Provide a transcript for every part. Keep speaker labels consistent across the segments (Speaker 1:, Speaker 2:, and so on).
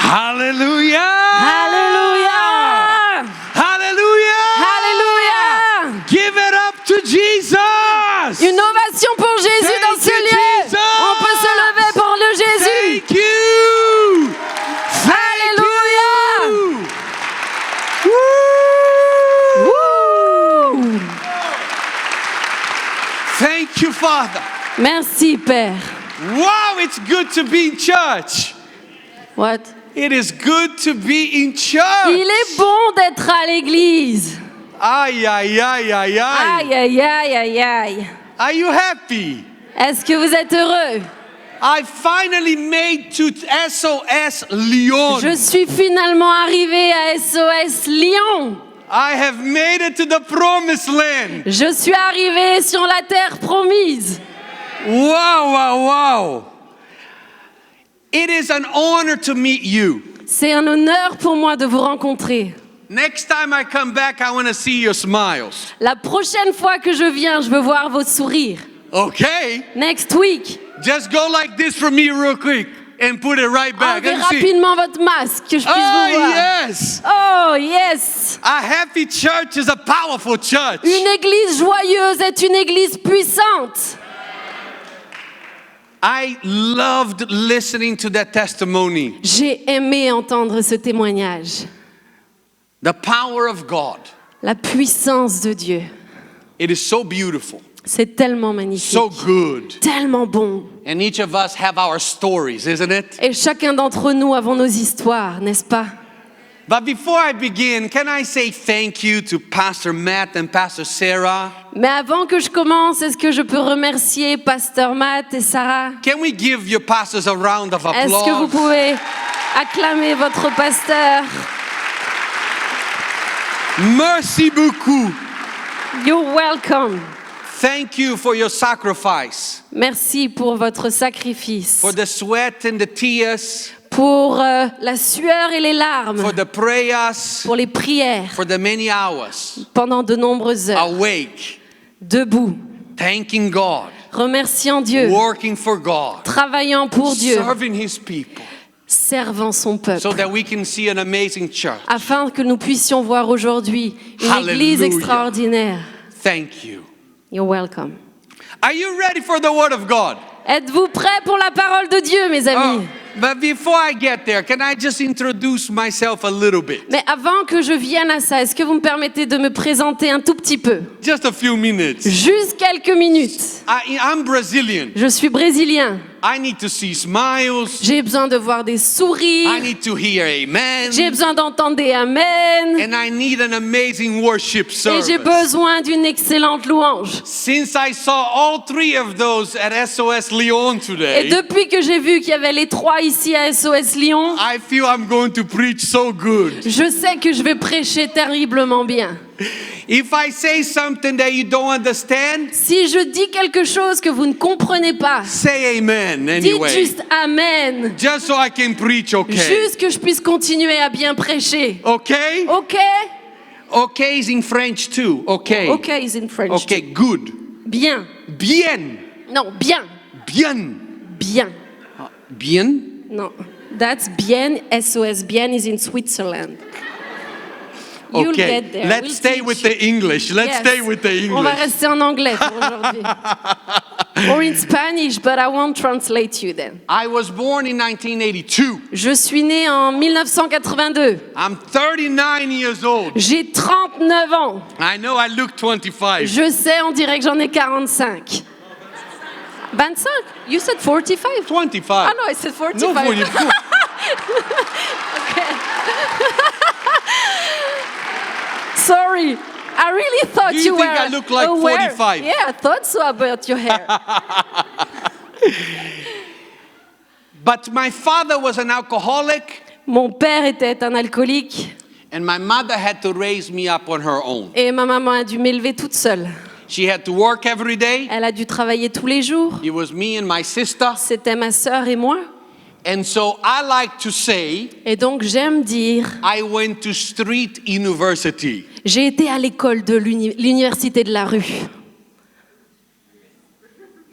Speaker 1: Hallelujah!
Speaker 2: Alléluia!
Speaker 1: Hallelujah!
Speaker 2: Alléluia!
Speaker 1: Give it up to Jesus!
Speaker 2: Une ovation pour Jésus
Speaker 1: Thank
Speaker 2: dans ce
Speaker 1: you,
Speaker 2: lieu.
Speaker 1: Jesus.
Speaker 2: On peut se lever pour le Jésus.
Speaker 1: Thank you!
Speaker 2: Alléluia!
Speaker 1: Woo!
Speaker 2: Wouh!
Speaker 1: Thank you, Father.
Speaker 2: Merci, Père.
Speaker 1: Wow, it's good to be in church.
Speaker 2: What?
Speaker 1: It is good to be in church.
Speaker 2: Il est bon d'être à l'église.
Speaker 1: Aïe, aïe, aïe, aïe, aïe.
Speaker 2: Aïe, aïe, aïe, aïe, aïe.
Speaker 1: Are you happy?
Speaker 2: Est-ce que vous êtes heureux?
Speaker 1: I finally made to SOS Lyon.
Speaker 2: Je suis finalement arrivée à SOS Lyon.
Speaker 1: I have made it to the promised land.
Speaker 2: Je suis arrivée sur la terre promise.
Speaker 1: Wow, wow, wow. It is an honor to meet you.
Speaker 2: C'est un honneur pour moi de vous rencontrer.
Speaker 1: Next time I come back, I want to see your smiles.
Speaker 2: La prochaine fois que je viens, je veux voir vos sourires.
Speaker 1: Okay?
Speaker 2: Next week,
Speaker 1: Just go like this for me real quick and put it right back.
Speaker 2: enlevez
Speaker 1: Let me see.
Speaker 2: rapidement votre masque, que je puisse vous voir.
Speaker 1: Yes.
Speaker 2: Oh, yes!
Speaker 1: A happy church is a powerful church.
Speaker 2: Une église joyeuse est une église puissante.
Speaker 1: I loved listening to that testimony.
Speaker 2: J'ai aimé entendre ce témoignage.
Speaker 1: The power of God.
Speaker 2: La puissance de Dieu.
Speaker 1: It is so beautiful,
Speaker 2: C'est tellement magnifique.
Speaker 1: so good.
Speaker 2: Tellement bon.
Speaker 1: And each of us have our stories, isn't it?
Speaker 2: Et chacun d'entre nous avons nos histoires, n'est-ce pas?
Speaker 1: But before I begin, can I say thank you to Pastor Matt and Pastor Sarah?
Speaker 2: Mais avant que je commence, est-ce que je peux remercier Pasteur Matt et Sarah?
Speaker 1: Can we give your pastors a round of
Speaker 2: Est-ce que vous
Speaker 1: applause?
Speaker 2: pouvez acclamer votre pasteur?
Speaker 1: Merci beaucoup.
Speaker 2: You're welcome.
Speaker 1: Thank you for your sacrifice,
Speaker 2: Merci pour votre sacrifice,
Speaker 1: for the sweat and the tears,
Speaker 2: pour la sueur et les larmes,
Speaker 1: for the prayers,
Speaker 2: pour les prières
Speaker 1: for the many hours
Speaker 2: pendant de nombreuses heures,
Speaker 1: awake,
Speaker 2: debout,
Speaker 1: thanking God,
Speaker 2: remerciant Dieu,
Speaker 1: working for God,
Speaker 2: travaillant pour Dieu,
Speaker 1: serving His people,
Speaker 2: servant son peuple,
Speaker 1: so that we can see an amazing church.
Speaker 2: afin que nous puissions voir aujourd'hui une
Speaker 1: Hallelujah.
Speaker 2: église extraordinaire.
Speaker 1: Thank you.
Speaker 2: You're welcome.
Speaker 1: Are you ready for the Word of God?
Speaker 2: Êtes-vous prêts pour la parole de Dieu, mes amis?
Speaker 1: But before I get there, can I just introduce myself a little bit?
Speaker 2: Mais avant que je vienne à ça, est-ce que vous me permettez de me présenter un tout petit peu?
Speaker 1: Just a few minutes.
Speaker 2: Juste quelques minutes.
Speaker 1: I'm Brazilian.
Speaker 2: Je suis brésilien.
Speaker 1: I need to see smiles.
Speaker 2: J'ai besoin de voir des
Speaker 1: I
Speaker 2: sourires.
Speaker 1: need to hear amen.
Speaker 2: J'ai besoin d'entendre des amen.
Speaker 1: And I need an amazing worship
Speaker 2: Et
Speaker 1: service.
Speaker 2: j'ai besoin d'une excellente louange.
Speaker 1: Since I saw all three of those at SOS Lyon
Speaker 2: Et
Speaker 1: today,
Speaker 2: depuis que j'ai vu qu'il y avait les trois ici à SOS Lyon,
Speaker 1: I feel I'm going to preach so good.
Speaker 2: je sais que je vais prêcher terriblement bien.
Speaker 1: If I say something that you don't understand,
Speaker 2: Si je dis quelque chose que vous ne comprenez pas,
Speaker 1: say amen
Speaker 2: dites
Speaker 1: anyway.
Speaker 2: juste amen.
Speaker 1: Just so I can preach, okay?
Speaker 2: Juste que je puisse continuer à bien prêcher.
Speaker 1: Okay?
Speaker 2: Ok?
Speaker 1: Okay is in French too. Okay.
Speaker 2: Ok is in French.
Speaker 1: Okay, good.
Speaker 2: Bien.
Speaker 1: Bien.
Speaker 2: Non, bien.
Speaker 1: Bien.
Speaker 2: Bien.
Speaker 1: Bien.
Speaker 2: Non. That's bien. SOS bien is in Switzerland. You'll
Speaker 1: Okay.
Speaker 2: get there.
Speaker 1: Let's
Speaker 2: We'll
Speaker 1: stay
Speaker 2: teach
Speaker 1: with
Speaker 2: you.
Speaker 1: the English. Let's
Speaker 2: Yes.
Speaker 1: stay with the
Speaker 2: On va
Speaker 1: English.
Speaker 2: rester en anglais pour aujourd'hui. Or in Spanish, but I won't translate you then.
Speaker 1: I was born in 1982.
Speaker 2: Je suis née en 1982.
Speaker 1: I'm 39 years old.
Speaker 2: J'ai 39 ans.
Speaker 1: I know I look 25.
Speaker 2: Je sais, on dirait que j'en ai 45. 25? You said 45?
Speaker 1: 25.
Speaker 2: Ah non, I said 45.
Speaker 1: No, 44.
Speaker 2: Sorry. I really thought
Speaker 1: Do you
Speaker 2: were
Speaker 1: think I look like
Speaker 2: aware.
Speaker 1: 45?
Speaker 2: Yeah, I thought so about your hair.
Speaker 1: But my father was an alcoholic,
Speaker 2: Mon père était un alcoolique
Speaker 1: and my mother had to raise me up on her own.
Speaker 2: et ma maman a dû m'élever toute seule.
Speaker 1: She had to work every day.
Speaker 2: Elle a dû travailler tous les jours.
Speaker 1: It was me and my sister.
Speaker 2: C'était ma sœur et moi.
Speaker 1: And so I like to say
Speaker 2: Et donc j'aime dire,
Speaker 1: I went to street university.
Speaker 2: j'ai été à l'école de l'université de la rue.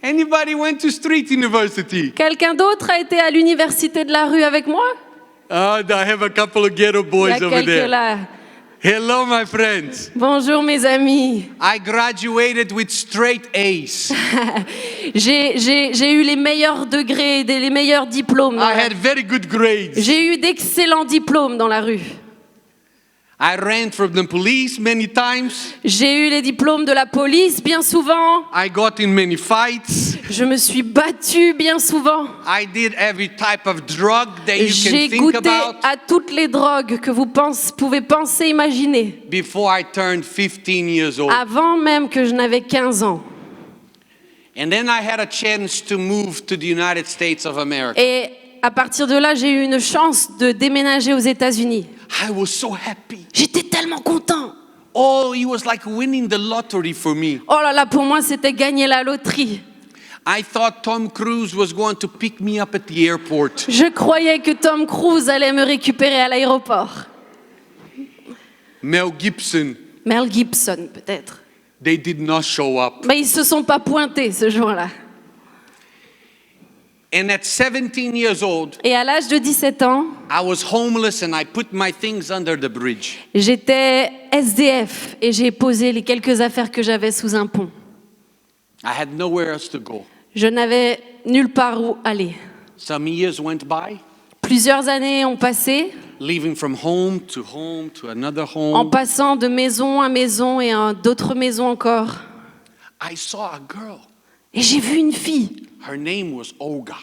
Speaker 1: Anybody went to street university?
Speaker 2: Quelqu'un d'autre a été à l'université de la rue avec moi?
Speaker 1: Oh, I have a couple of ghetto
Speaker 2: Il y
Speaker 1: boys
Speaker 2: a
Speaker 1: over
Speaker 2: quelques
Speaker 1: there.
Speaker 2: là.
Speaker 1: Hello, my friends.
Speaker 2: Bonjour mes amis.
Speaker 1: I graduated with straight A's.
Speaker 2: J'ai eu les meilleurs degrés, les meilleurs diplômes.
Speaker 1: I had very good grades.
Speaker 2: J'ai eu d'excellents diplômes dans la rue.
Speaker 1: I ran from the police many times.
Speaker 2: J'ai eu les diplômes de la police bien souvent.
Speaker 1: I got in many fights.
Speaker 2: Je me suis battue bien souvent.
Speaker 1: I did every type of drug that you
Speaker 2: J'ai
Speaker 1: can think
Speaker 2: goûté
Speaker 1: about
Speaker 2: à toutes les drogues que vous pouvez penser, imaginer,
Speaker 1: before I turned 15 years old.
Speaker 2: avant même que je n'avais 15 ans.
Speaker 1: And then I had a chance to move to the United States of America.
Speaker 2: Et à partir de là, j'ai eu une chance de déménager aux États-Unis.
Speaker 1: I was so happy.
Speaker 2: J'étais tellement content.
Speaker 1: Oh, it was like winning the lottery for me.
Speaker 2: Oh là là, pour moi, c'était gagner la loterie.
Speaker 1: I thought Tom Cruise was going to pick me up at the airport.
Speaker 2: Je croyais que Tom Cruise allait me récupérer à l'aéroport.
Speaker 1: Mel Gibson,
Speaker 2: Mel Gibson, peut-être.
Speaker 1: they did not show up.
Speaker 2: Mais ils se sont pas pointés ce jour-là.
Speaker 1: And at 17 years old,
Speaker 2: Et à l'âge de 17 ans,
Speaker 1: I was homeless and I put my things under the bridge.
Speaker 2: j'étais SDF et j'ai posé les quelques affaires que j'avais sous un pont.
Speaker 1: I had nowhere else to go.
Speaker 2: Je n'avais nulle part où aller.
Speaker 1: Some years went by,
Speaker 2: Plusieurs années ont passé,
Speaker 1: living from home to another
Speaker 2: en
Speaker 1: home.
Speaker 2: passant de maison à maison et à d'autres maisons encore.
Speaker 1: I saw a girl.
Speaker 2: Et j'ai vu une fille.
Speaker 1: Her name was Olga.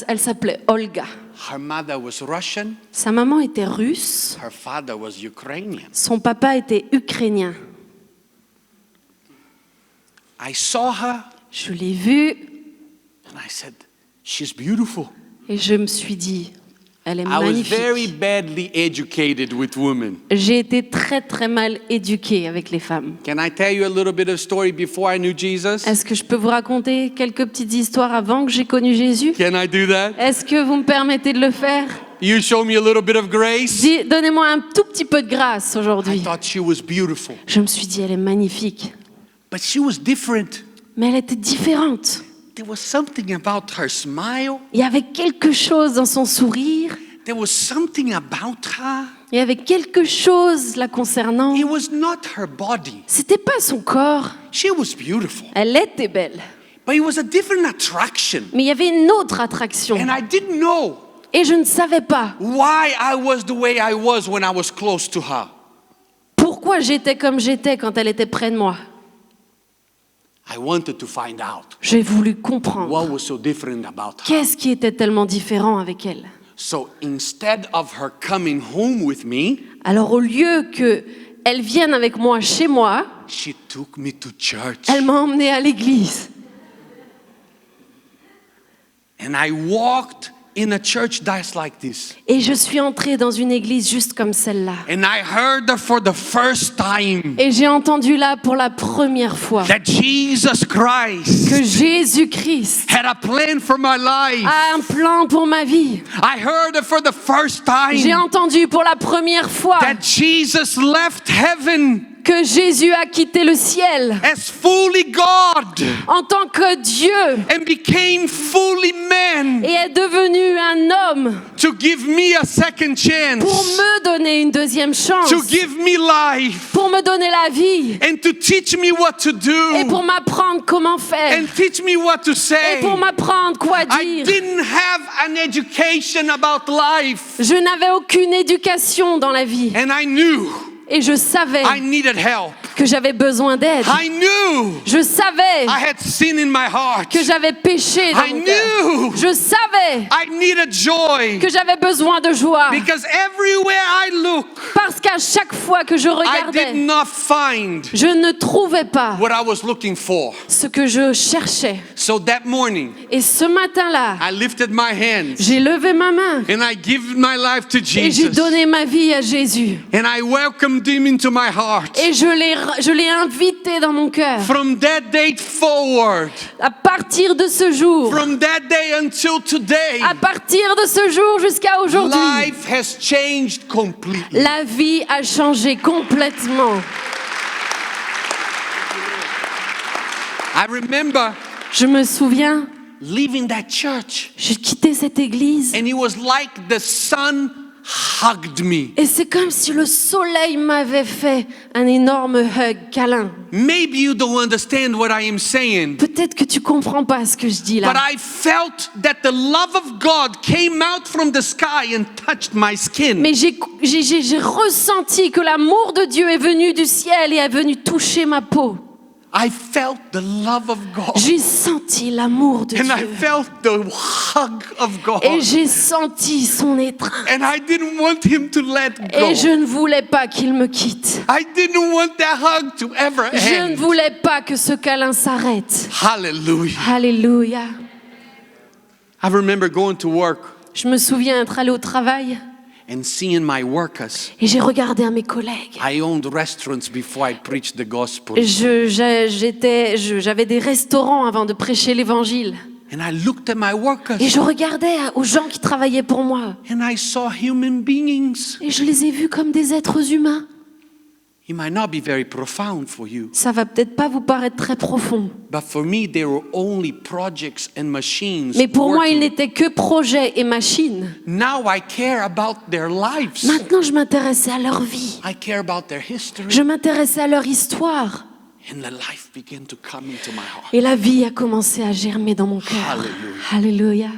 Speaker 2: Elle s'appelait Olga.
Speaker 1: Her mother was Russian.
Speaker 2: Sa maman était russe.
Speaker 1: Her father was Ukrainian.
Speaker 2: Son papa était ukrainien.
Speaker 1: I saw her
Speaker 2: Je l'ai vue
Speaker 1: and I said, she's beautiful.
Speaker 2: et je me suis dit, elle est
Speaker 1: I was very
Speaker 2: magnifique.
Speaker 1: badly educated with women.
Speaker 2: J'ai été très très mal éduquée avec les femmes.
Speaker 1: Can I tell you a little bit of story before I knew Jesus?
Speaker 2: Est-ce que je peux vous raconter quelques petites histoires avant que j'ai connu Jésus?
Speaker 1: Can I do that?
Speaker 2: Est-ce que vous me permettez de le faire?
Speaker 1: You show me a little bit of grace.
Speaker 2: Donnez-moi un tout petit peu de grâce
Speaker 1: I
Speaker 2: aujourd'hui.
Speaker 1: thought she was beautiful,
Speaker 2: Je me suis dit, elle est magnifique.
Speaker 1: but she was different.
Speaker 2: Mais elle était différente.
Speaker 1: There was something about her smile.
Speaker 2: Il y avait quelque chose dans son sourire.
Speaker 1: There was something about her.
Speaker 2: Il y avait quelque chose la concernant.
Speaker 1: It was not her body.
Speaker 2: C'était pas son corps.
Speaker 1: She was beautiful,
Speaker 2: Elle était belle.
Speaker 1: but it was a different attraction.
Speaker 2: Mais il y avait une autre attraction.
Speaker 1: And I didn't know
Speaker 2: Et je ne savais pas
Speaker 1: why I was the way I was when I was close to her.
Speaker 2: pourquoi j'étais comme j'étais quand elle était près de moi.
Speaker 1: I wanted to find out
Speaker 2: J'ai voulu comprendre.
Speaker 1: what was so different about her.
Speaker 2: Qu'est-ce qui était tellement différent avec elle?
Speaker 1: So instead of her coming home with me,
Speaker 2: Alors au lieu que elle vienne avec moi chez moi,
Speaker 1: she took me to church.
Speaker 2: elle m'a emmenée à l'église.
Speaker 1: And I walked in a church that's like this.
Speaker 2: Et je suis entrée dans une église juste comme celle-là.
Speaker 1: And I heard her for the first time
Speaker 2: Et j'ai entendu là pour la première fois
Speaker 1: that Jesus Christ
Speaker 2: que Jésus-Christ
Speaker 1: had a plan for my life.
Speaker 2: a un plan pour ma vie.
Speaker 1: I heard her for the first
Speaker 2: J'ai
Speaker 1: time
Speaker 2: entendu pour la première fois
Speaker 1: that Jesus left heaven
Speaker 2: que Jésus a quitté le ciel
Speaker 1: as fully God
Speaker 2: en tant que Dieu
Speaker 1: and became fully man
Speaker 2: et est devenu un homme
Speaker 1: to give me a second chance,
Speaker 2: pour me donner une deuxième chance,
Speaker 1: to give me life,
Speaker 2: pour me donner la vie
Speaker 1: and to teach me what to
Speaker 2: et
Speaker 1: do,
Speaker 2: pour m'apprendre comment faire
Speaker 1: and teach me what to
Speaker 2: et
Speaker 1: say.
Speaker 2: pour m'apprendre quoi
Speaker 1: I
Speaker 2: dire.
Speaker 1: didn't have an education about life,
Speaker 2: Je n'avais aucune éducation dans la vie
Speaker 1: and I knew
Speaker 2: et je savais
Speaker 1: I needed help.
Speaker 2: que j'avais besoin d'aide.
Speaker 1: I knew
Speaker 2: Je savais
Speaker 1: I had sin in my heart.
Speaker 2: que j'avais péché dans
Speaker 1: I
Speaker 2: mon cœur.
Speaker 1: knew
Speaker 2: Je savais
Speaker 1: I needed joy
Speaker 2: que j'avais besoin de joie
Speaker 1: because everywhere I look,
Speaker 2: parce qu'à chaque fois que je
Speaker 1: I did
Speaker 2: regardais,
Speaker 1: not find
Speaker 2: je ne trouvais pas
Speaker 1: what I was looking for.
Speaker 2: ce que je cherchais.
Speaker 1: So that morning,
Speaker 2: Et ce matin-là,
Speaker 1: I lifted my hands
Speaker 2: j'ai levé ma main
Speaker 1: and I gave my life to
Speaker 2: et j'ai
Speaker 1: Jesus.
Speaker 2: donné ma vie à Jésus.
Speaker 1: And I welcomed him into my heart.
Speaker 2: Et je l'ai invité dans mon cœur.
Speaker 1: From that date forward,
Speaker 2: À partir de ce jour,
Speaker 1: from that day until today,
Speaker 2: à partir de ce jour jusqu'à aujourd'hui,
Speaker 1: life has changed completely.
Speaker 2: la vie a changé complètement.
Speaker 1: I remember
Speaker 2: Je me souviens,
Speaker 1: leaving that church.
Speaker 2: J'ai quitté cette église.
Speaker 1: And it was like the sun hugged me.
Speaker 2: Et c'est comme si le soleil m'avait fait un énorme hug, câlin.
Speaker 1: Maybe you don't understand what I am saying,
Speaker 2: Peut-être que tu comprends pas ce que je dis là.
Speaker 1: but I felt that the love of God came out from the sky and touched my skin.
Speaker 2: Mais j'ai ressenti que l'amour de Dieu est venu du ciel et est venu toucher ma peau.
Speaker 1: I felt the love of God.
Speaker 2: J'ai senti l'amour de
Speaker 1: And I
Speaker 2: Dieu.
Speaker 1: felt the hug of God.
Speaker 2: Et j'ai senti son étreinte.
Speaker 1: And I didn't want him to let go.
Speaker 2: Et je ne voulais pas qu'il me quitte.
Speaker 1: I didn't want that hug to ever
Speaker 2: Je ne
Speaker 1: end.
Speaker 2: voulais pas que ce câlin s'arrête.
Speaker 1: Hallelujah.
Speaker 2: Alléluia.
Speaker 1: I remember going to work
Speaker 2: Je me souviens être allée au travail
Speaker 1: and seeing my workers.
Speaker 2: et j'ai regardé à mes collègues.
Speaker 1: I owned restaurants before I preached the gospel.
Speaker 2: J'avais des restaurants avant de prêcher l'évangile.
Speaker 1: And I looked at my workers
Speaker 2: Et je regardais aux gens qui travaillaient pour moi.
Speaker 1: and I saw human beings.
Speaker 2: Et je les ai vus comme des êtres humains.
Speaker 1: It might not be very profound for you,
Speaker 2: Ça va peut-être pas vous paraître très profond.
Speaker 1: but for me, they were only projects and machines.
Speaker 2: Mais pour moi, ils
Speaker 1: working.
Speaker 2: n'étaient que projets et machines.
Speaker 1: Now I care about their lives.
Speaker 2: Maintenant, je m'intéressais à leur vie.
Speaker 1: I care about their history.
Speaker 2: Je m'intéressais à leur histoire.
Speaker 1: And the life began to come into my heart.
Speaker 2: Et la vie a commencé à germer dans mon cœur.
Speaker 1: Hallelujah.
Speaker 2: Alléluia.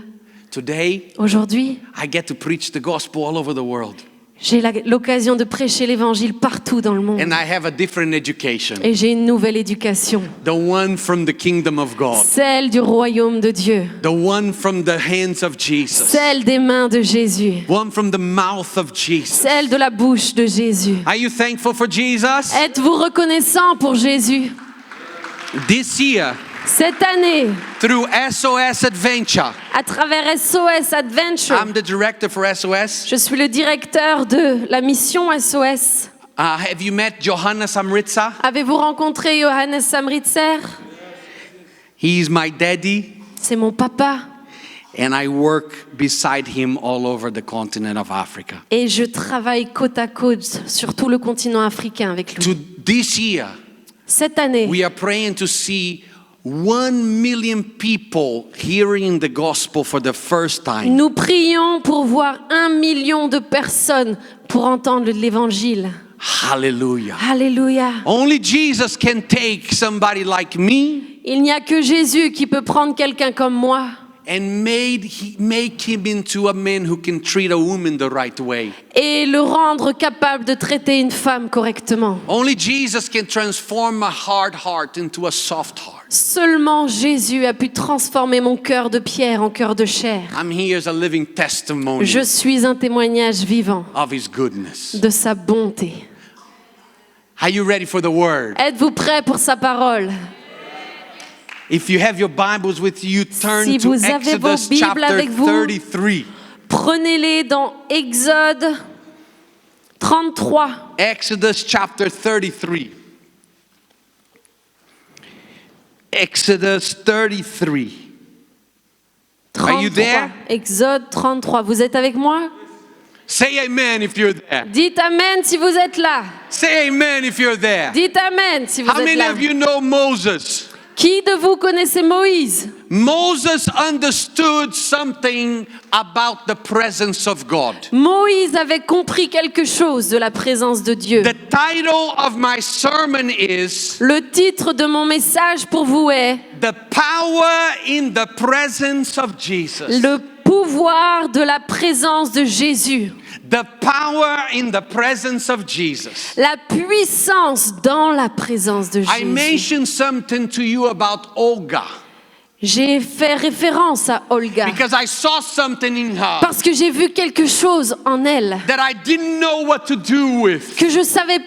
Speaker 1: Today,
Speaker 2: Aujourd'hui,
Speaker 1: I get to preach the gospel all over the world.
Speaker 2: j'ai l'occasion de prêcher l'évangile partout dans le monde.
Speaker 1: And I have a different education.
Speaker 2: Et j'ai une nouvelle éducation.
Speaker 1: The one from the kingdom of God.
Speaker 2: Celle du royaume de Dieu.
Speaker 1: The one from the hands of Jesus.
Speaker 2: Celle des mains de Jésus.
Speaker 1: One from the mouth of Jesus.
Speaker 2: Celle de la bouche de Jésus.
Speaker 1: Are you thankful for Jesus?
Speaker 2: Êtes-vous reconnaissant pour Jésus?
Speaker 1: This year,
Speaker 2: Cette année,
Speaker 1: through SOS Adventure,
Speaker 2: à travers SOS Adventure,
Speaker 1: I'm the director for SOS.
Speaker 2: je suis le directeur de la mission SOS.
Speaker 1: Have you met Johanna Samritza?
Speaker 2: Avez-vous rencontré Johannes Samritzer?
Speaker 1: He's my daddy,
Speaker 2: C'est mon papa.
Speaker 1: and I work beside him all over the continent of Africa.
Speaker 2: Et je travaille côte à côte sur tout le continent africain avec lui.
Speaker 1: This year,
Speaker 2: Cette année,
Speaker 1: we are praying to see 1 million people hearing the gospel for the first time.
Speaker 2: nous prions pour voir 1 million de personnes pour entendre l'évangile.
Speaker 1: Hallelujah.
Speaker 2: Alléluia.
Speaker 1: Only Jesus can take somebody like me
Speaker 2: Il n'y a que Jésus qui peut prendre quelqu'un comme moi
Speaker 1: and make him into a man who can treat a woman the right way.
Speaker 2: et le rendre capable de traiter une femme correctement.
Speaker 1: Only Jesus can transform a hard heart into a soft heart.
Speaker 2: Seulement Jésus a pu transformer mon cœur de pierre en cœur de chair.
Speaker 1: I'm here as a living testimony
Speaker 2: Je suis un témoignage vivant
Speaker 1: of his goodness.
Speaker 2: de sa bonté.
Speaker 1: Are you ready for the word?
Speaker 2: Êtes-vous prêts pour sa parole?
Speaker 1: If you have your Bibles with you, turn
Speaker 2: Si
Speaker 1: to
Speaker 2: vous avez vos
Speaker 1: Exodus
Speaker 2: Bibles
Speaker 1: chapter
Speaker 2: avec vous,
Speaker 1: 33.
Speaker 2: Prenez-les dans Exode 33.
Speaker 1: Exodus chapter 33. Exodus 33. Are you
Speaker 2: 33.
Speaker 1: there?
Speaker 2: Exode 33. Vous êtes avec moi?
Speaker 1: Say amen if you're there.
Speaker 2: Dites Amen si vous êtes là.
Speaker 1: Say amen if you're there.
Speaker 2: Dites Amen si vous
Speaker 1: How
Speaker 2: êtes
Speaker 1: many
Speaker 2: là.
Speaker 1: of you know Moses?
Speaker 2: Qui de vous connaissez Moïse?
Speaker 1: Moses understood something about the presence of God.
Speaker 2: Moïse avait compris quelque chose de la présence de Dieu.
Speaker 1: The title of my sermon is
Speaker 2: Le titre de mon message pour vous est
Speaker 1: The Power in the Presence of Jesus.
Speaker 2: Le pouvoir de la présence de Jésus.
Speaker 1: The power in the presence of Jesus.
Speaker 2: La puissance dans la présence de
Speaker 1: I
Speaker 2: Jésus.
Speaker 1: mentioned something to you about Olga
Speaker 2: J'ai fait référence à Olga
Speaker 1: because I saw something in her
Speaker 2: parce que j'ai vu quelque chose en elle
Speaker 1: that I didn't know what to do with.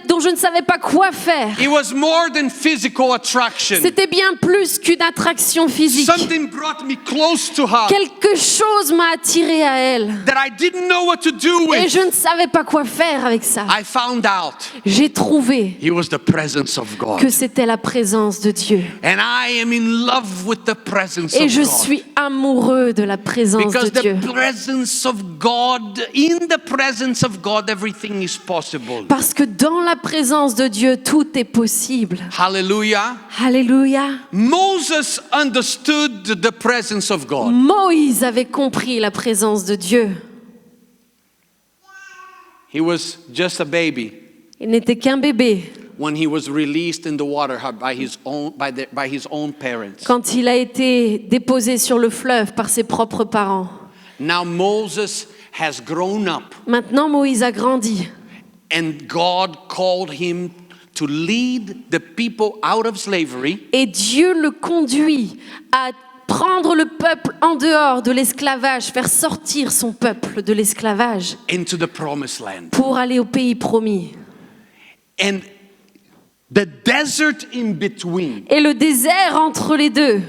Speaker 2: dont je ne savais pas quoi faire.
Speaker 1: It was more than physical attraction.
Speaker 2: C'était bien plus qu'une attraction physique.
Speaker 1: Something brought me close to her
Speaker 2: Quelque chose m'a attiré à elle
Speaker 1: that I didn't know what to do
Speaker 2: et
Speaker 1: with.
Speaker 2: je ne savais pas quoi faire avec ça.
Speaker 1: I found out
Speaker 2: J'ai trouvé
Speaker 1: it was the presence of God.
Speaker 2: que c'était la présence de Dieu.
Speaker 1: And I am in love with the presence presence
Speaker 2: Et
Speaker 1: of
Speaker 2: je
Speaker 1: God.
Speaker 2: suis amoureux de la présence
Speaker 1: Because
Speaker 2: de Dieu.
Speaker 1: the presence of God, in the presence of God, everything is possible.
Speaker 2: Parce que dans la présence de Dieu, tout est possible.
Speaker 1: Hallelujah.
Speaker 2: Alléluia.
Speaker 1: Moses understood the presence of God.
Speaker 2: Moïse avait compris la présence de Dieu.
Speaker 1: He was just a baby
Speaker 2: Il n'était qu'un bébé
Speaker 1: when he was released in the water by his own parents.
Speaker 2: quand il a été déposé sur le fleuve par ses propres parents.
Speaker 1: Now Moses has grown up,
Speaker 2: Maintenant, Moïse a grandi.
Speaker 1: and God called him to lead the people out of slavery
Speaker 2: Et Dieu le conduit à prendre le peuple en dehors de l'esclavage, faire sortir son peuple de l'esclavage
Speaker 1: into the promised land.
Speaker 2: pour aller au pays promis.
Speaker 1: And the desert in between,
Speaker 2: Et le désert entre les deux,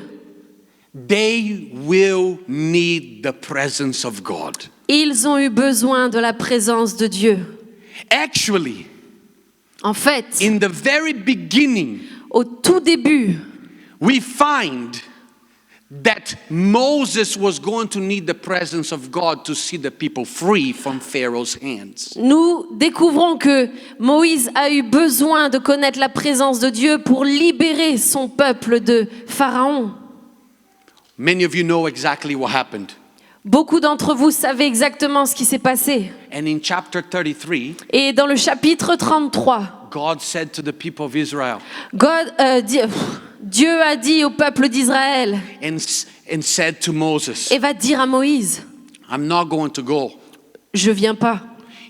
Speaker 1: they will need the presence of God.
Speaker 2: ils ont eu besoin de la présence de Dieu.
Speaker 1: Actually,
Speaker 2: En fait,
Speaker 1: in the very beginning,
Speaker 2: au tout début,
Speaker 1: we find that Moses was going to need the presence of God to see the people free from Pharaoh's hands.
Speaker 2: nous découvrons que Moïse a eu besoin de connaître la présence de Dieu pour libérer son peuple de Pharaon.
Speaker 1: Many of you know exactly what happened.
Speaker 2: Beaucoup d'entre vous savez exactement ce qui s'est passé.
Speaker 1: And in chapter 33,
Speaker 2: Et dans le chapitre 33,
Speaker 1: God said to the people of Israel
Speaker 2: Dieu a dit au peuple d'Israël
Speaker 1: and said to Moses,
Speaker 2: et va dire à Moïse,
Speaker 1: I'm not going to go.
Speaker 2: je viens pas.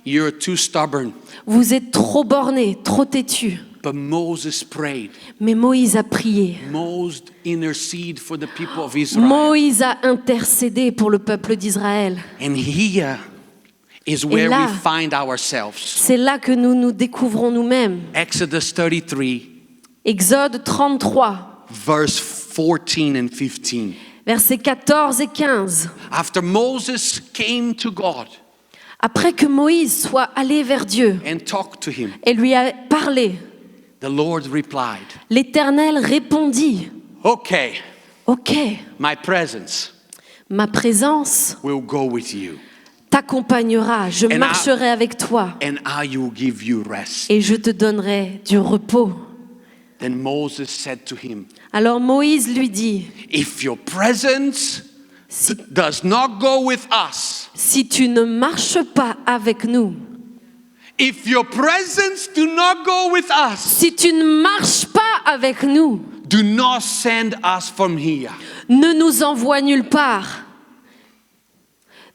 Speaker 1: You're too stubborn.
Speaker 2: Vous êtes trop bornés, trop têtus.
Speaker 1: But Moses prayed.
Speaker 2: Mais Moïse a prié.
Speaker 1: Moses intercede for the people of Israel.
Speaker 2: Moïse a intercédé pour le peuple d'Israël.
Speaker 1: And here is where
Speaker 2: là,
Speaker 1: we find ourselves.
Speaker 2: C'est là que nous nous découvrons nous-mêmes.
Speaker 1: Exodus 33,
Speaker 2: Exode 33,
Speaker 1: verse 14 and 15.
Speaker 2: versets 14 et 15.
Speaker 1: After Moses came to God
Speaker 2: Après que Moïse soit allé vers Dieu
Speaker 1: and talked to him,
Speaker 2: et lui a parlé,
Speaker 1: the Lord replied,
Speaker 2: l'Éternel répondit,
Speaker 1: okay,
Speaker 2: ok,
Speaker 1: my presence
Speaker 2: ma présence
Speaker 1: will go with you,
Speaker 2: t'accompagnera, je
Speaker 1: And
Speaker 2: marcherai avec toi
Speaker 1: and I will give you rest.
Speaker 2: et je te donnerai du repos.
Speaker 1: Then Moses said to him,
Speaker 2: Alors Moïse lui dit,
Speaker 1: if your presence does not go with us,
Speaker 2: si tu ne marches pas avec nous,
Speaker 1: if your presence do not go with us,
Speaker 2: si tu ne marches pas avec nous,
Speaker 1: do not send us from here.
Speaker 2: ne nous envoie nulle part.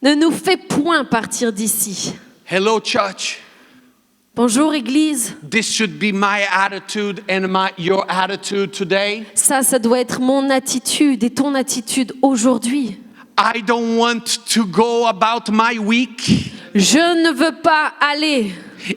Speaker 2: Ne nous fais point partir d'ici.
Speaker 1: Hello, church.
Speaker 2: Bonjour Église.
Speaker 1: This should be my attitude and your attitude today.
Speaker 2: Ça doit être mon attitude et ton attitude aujourd'hui.
Speaker 1: I don't want to go about my week
Speaker 2: Je ne veux pas aller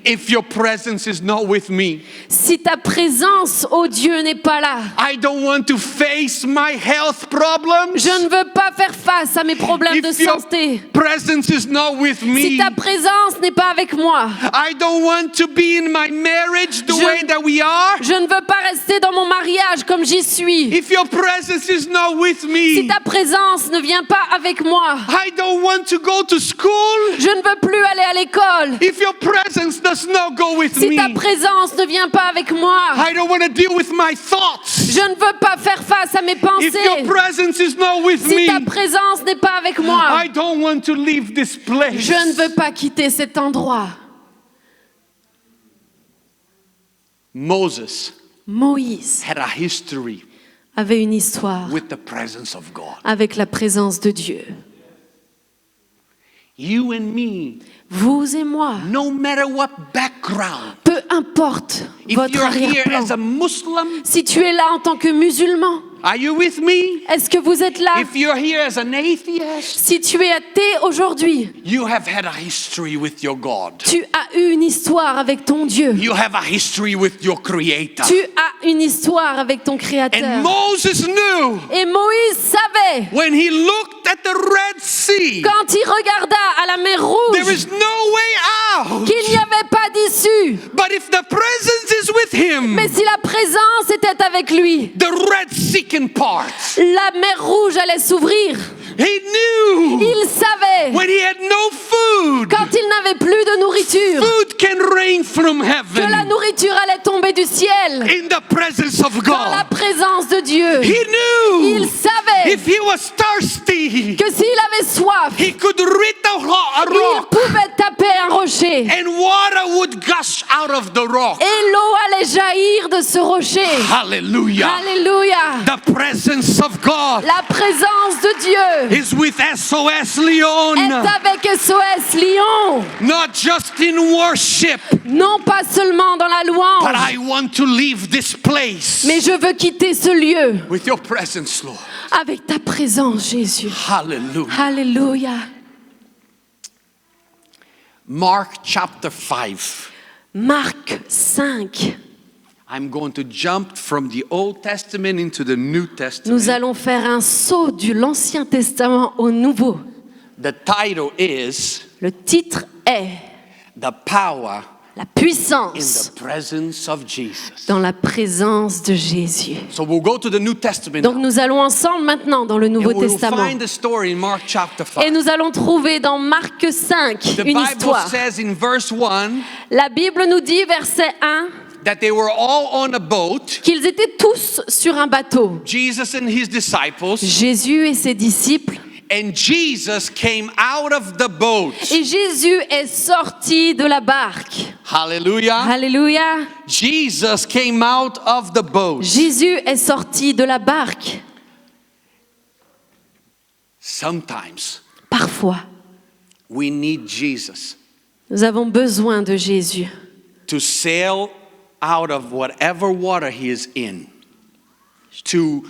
Speaker 1: if your presence is not with me.
Speaker 2: si ta présence, oh Dieu, n'est pas là.
Speaker 1: I don't want to face my health problems
Speaker 2: Je ne veux pas faire face à mes problèmes de
Speaker 1: if your
Speaker 2: santé.
Speaker 1: presence is not with
Speaker 2: Si
Speaker 1: me.
Speaker 2: ta présence n'est pas avec moi.
Speaker 1: I don't want to be in my marriage the
Speaker 2: Je-
Speaker 1: way that we are
Speaker 2: Je ne veux pas rester dans mon mariage comme j'y suis.
Speaker 1: if your presence is not with
Speaker 2: Si
Speaker 1: me.
Speaker 2: ta présence ne vient pas avec moi.
Speaker 1: I don't want to go to school
Speaker 2: Je ne veux plus aller à l'école.
Speaker 1: if your presence does not go with
Speaker 2: Si
Speaker 1: me.
Speaker 2: ta présence ne vient pas avec moi.
Speaker 1: I don't want to deal with my thoughts
Speaker 2: Je ne veux pas faire face à mes
Speaker 1: if your
Speaker 2: pensées.
Speaker 1: presence is not with
Speaker 2: Si
Speaker 1: me.
Speaker 2: ta présence n'est pas avec moi.
Speaker 1: I don't want to leave this place.
Speaker 2: Je ne veux pas quitter cet endroit.
Speaker 1: Moses
Speaker 2: Moïse
Speaker 1: had a history
Speaker 2: avait une histoire
Speaker 1: with the presence of God.
Speaker 2: avec la présence de Dieu.
Speaker 1: You and me,
Speaker 2: Vous et moi,
Speaker 1: no matter what background,
Speaker 2: peu importe
Speaker 1: if
Speaker 2: votre
Speaker 1: you're here
Speaker 2: arrière-plan,
Speaker 1: as a Muslim,
Speaker 2: si tu es là en tant que musulman,
Speaker 1: are you with me?
Speaker 2: est-ce que vous êtes là?
Speaker 1: If you're here as an atheist,
Speaker 2: Si tu es athée aujourd'hui,
Speaker 1: you have had a history with your God.
Speaker 2: tu as eu une histoire avec ton Dieu.
Speaker 1: You have a history with your Creator.
Speaker 2: Tu as une histoire avec ton
Speaker 1: And
Speaker 2: Créateur.
Speaker 1: Moses knew
Speaker 2: Et Moïse savait,
Speaker 1: when he looked at the Red Sea,
Speaker 2: quand il regarda à la mer
Speaker 1: there
Speaker 2: Rouge,
Speaker 1: is no way out.
Speaker 2: qu'il n'y avait pas d'issue.
Speaker 1: But if the presence is with him,
Speaker 2: Mais si la présence était avec lui,
Speaker 1: the Red Sea can part.
Speaker 2: la mer rouge allait s'ouvrir.
Speaker 1: He knew
Speaker 2: Il savait
Speaker 1: when he had no food,
Speaker 2: quand il n'avait plus de nourriture
Speaker 1: food can rain from
Speaker 2: que la
Speaker 1: heaven
Speaker 2: nourriture allait tomber du ciel
Speaker 1: in the presence of
Speaker 2: dans la
Speaker 1: God.
Speaker 2: présence de Dieu.
Speaker 1: He knew
Speaker 2: Il savait
Speaker 1: if he was thirsty,
Speaker 2: que s'il avait soif,
Speaker 1: he could reach a
Speaker 2: il
Speaker 1: rock
Speaker 2: pouvait taper un rocher
Speaker 1: and water would gush out of the rock.
Speaker 2: et l'eau allait jaillir de ce rocher.
Speaker 1: Hallelujah.
Speaker 2: Alléluia.
Speaker 1: The presence of God
Speaker 2: La présence de Dieu
Speaker 1: is with SOS
Speaker 2: est
Speaker 1: Lyon,
Speaker 2: avec SOS Lyon.
Speaker 1: not just in worship,
Speaker 2: Non pas seulement dans la
Speaker 1: but
Speaker 2: louange,
Speaker 1: I want to leave this place
Speaker 2: mais je veux quitter ce lieu
Speaker 1: with your presence, Lord.
Speaker 2: avec ta présence, Jésus.
Speaker 1: Hallelujah.
Speaker 2: Alléluia.
Speaker 1: Mark chapter 5.
Speaker 2: Marc 5.
Speaker 1: I'm going to jump from the Old Testament into the New Testament.
Speaker 2: Nous allons faire un saut de l'Ancien Testament au Nouveau.
Speaker 1: The title is
Speaker 2: Le titre est
Speaker 1: The Power
Speaker 2: La
Speaker 1: in
Speaker 2: puissance
Speaker 1: the Presence of Jesus.
Speaker 2: dans la présence de Jésus.
Speaker 1: So we'll go to the New Testament
Speaker 2: Donc
Speaker 1: now.
Speaker 2: nous allons ensemble maintenant dans le
Speaker 1: And
Speaker 2: Nouveau
Speaker 1: we will
Speaker 2: Testament.
Speaker 1: find the story in Mark chapter
Speaker 2: Et
Speaker 1: 5.
Speaker 2: nous allons trouver dans Marc 5
Speaker 1: The
Speaker 2: une
Speaker 1: Bible
Speaker 2: histoire.
Speaker 1: says in verse 1
Speaker 2: La Bible nous dit, verset 1,
Speaker 1: that they were all on a boat,
Speaker 2: qu'ils étaient tous sur un bateau.
Speaker 1: Jesus and his disciples,
Speaker 2: Jésus et ses disciples.
Speaker 1: and Jesus came out of the boat.
Speaker 2: Et Jésus est sorti de la barque.
Speaker 1: Hallelujah.
Speaker 2: Alléluia.
Speaker 1: Jesus came out of the boat.
Speaker 2: Jésus est sorti de la barque.
Speaker 1: Sometimes
Speaker 2: Parfois,
Speaker 1: we need Jesus
Speaker 2: nous avons besoin de Jésus
Speaker 1: to sail out of whatever water he is in, to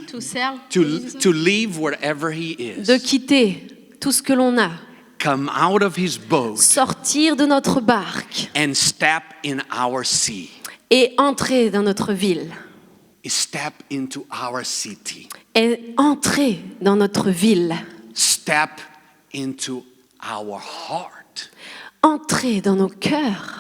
Speaker 1: leave wherever he
Speaker 2: de
Speaker 1: is,
Speaker 2: quitter tout ce que l'on a,
Speaker 1: come out of his boat
Speaker 2: sortir de notre barque
Speaker 1: and step in our sea,
Speaker 2: et entrer dans notre ville,
Speaker 1: step into our city,
Speaker 2: et entrer dans notre ville,
Speaker 1: step into our heart.
Speaker 2: entrer dans nos cœurs.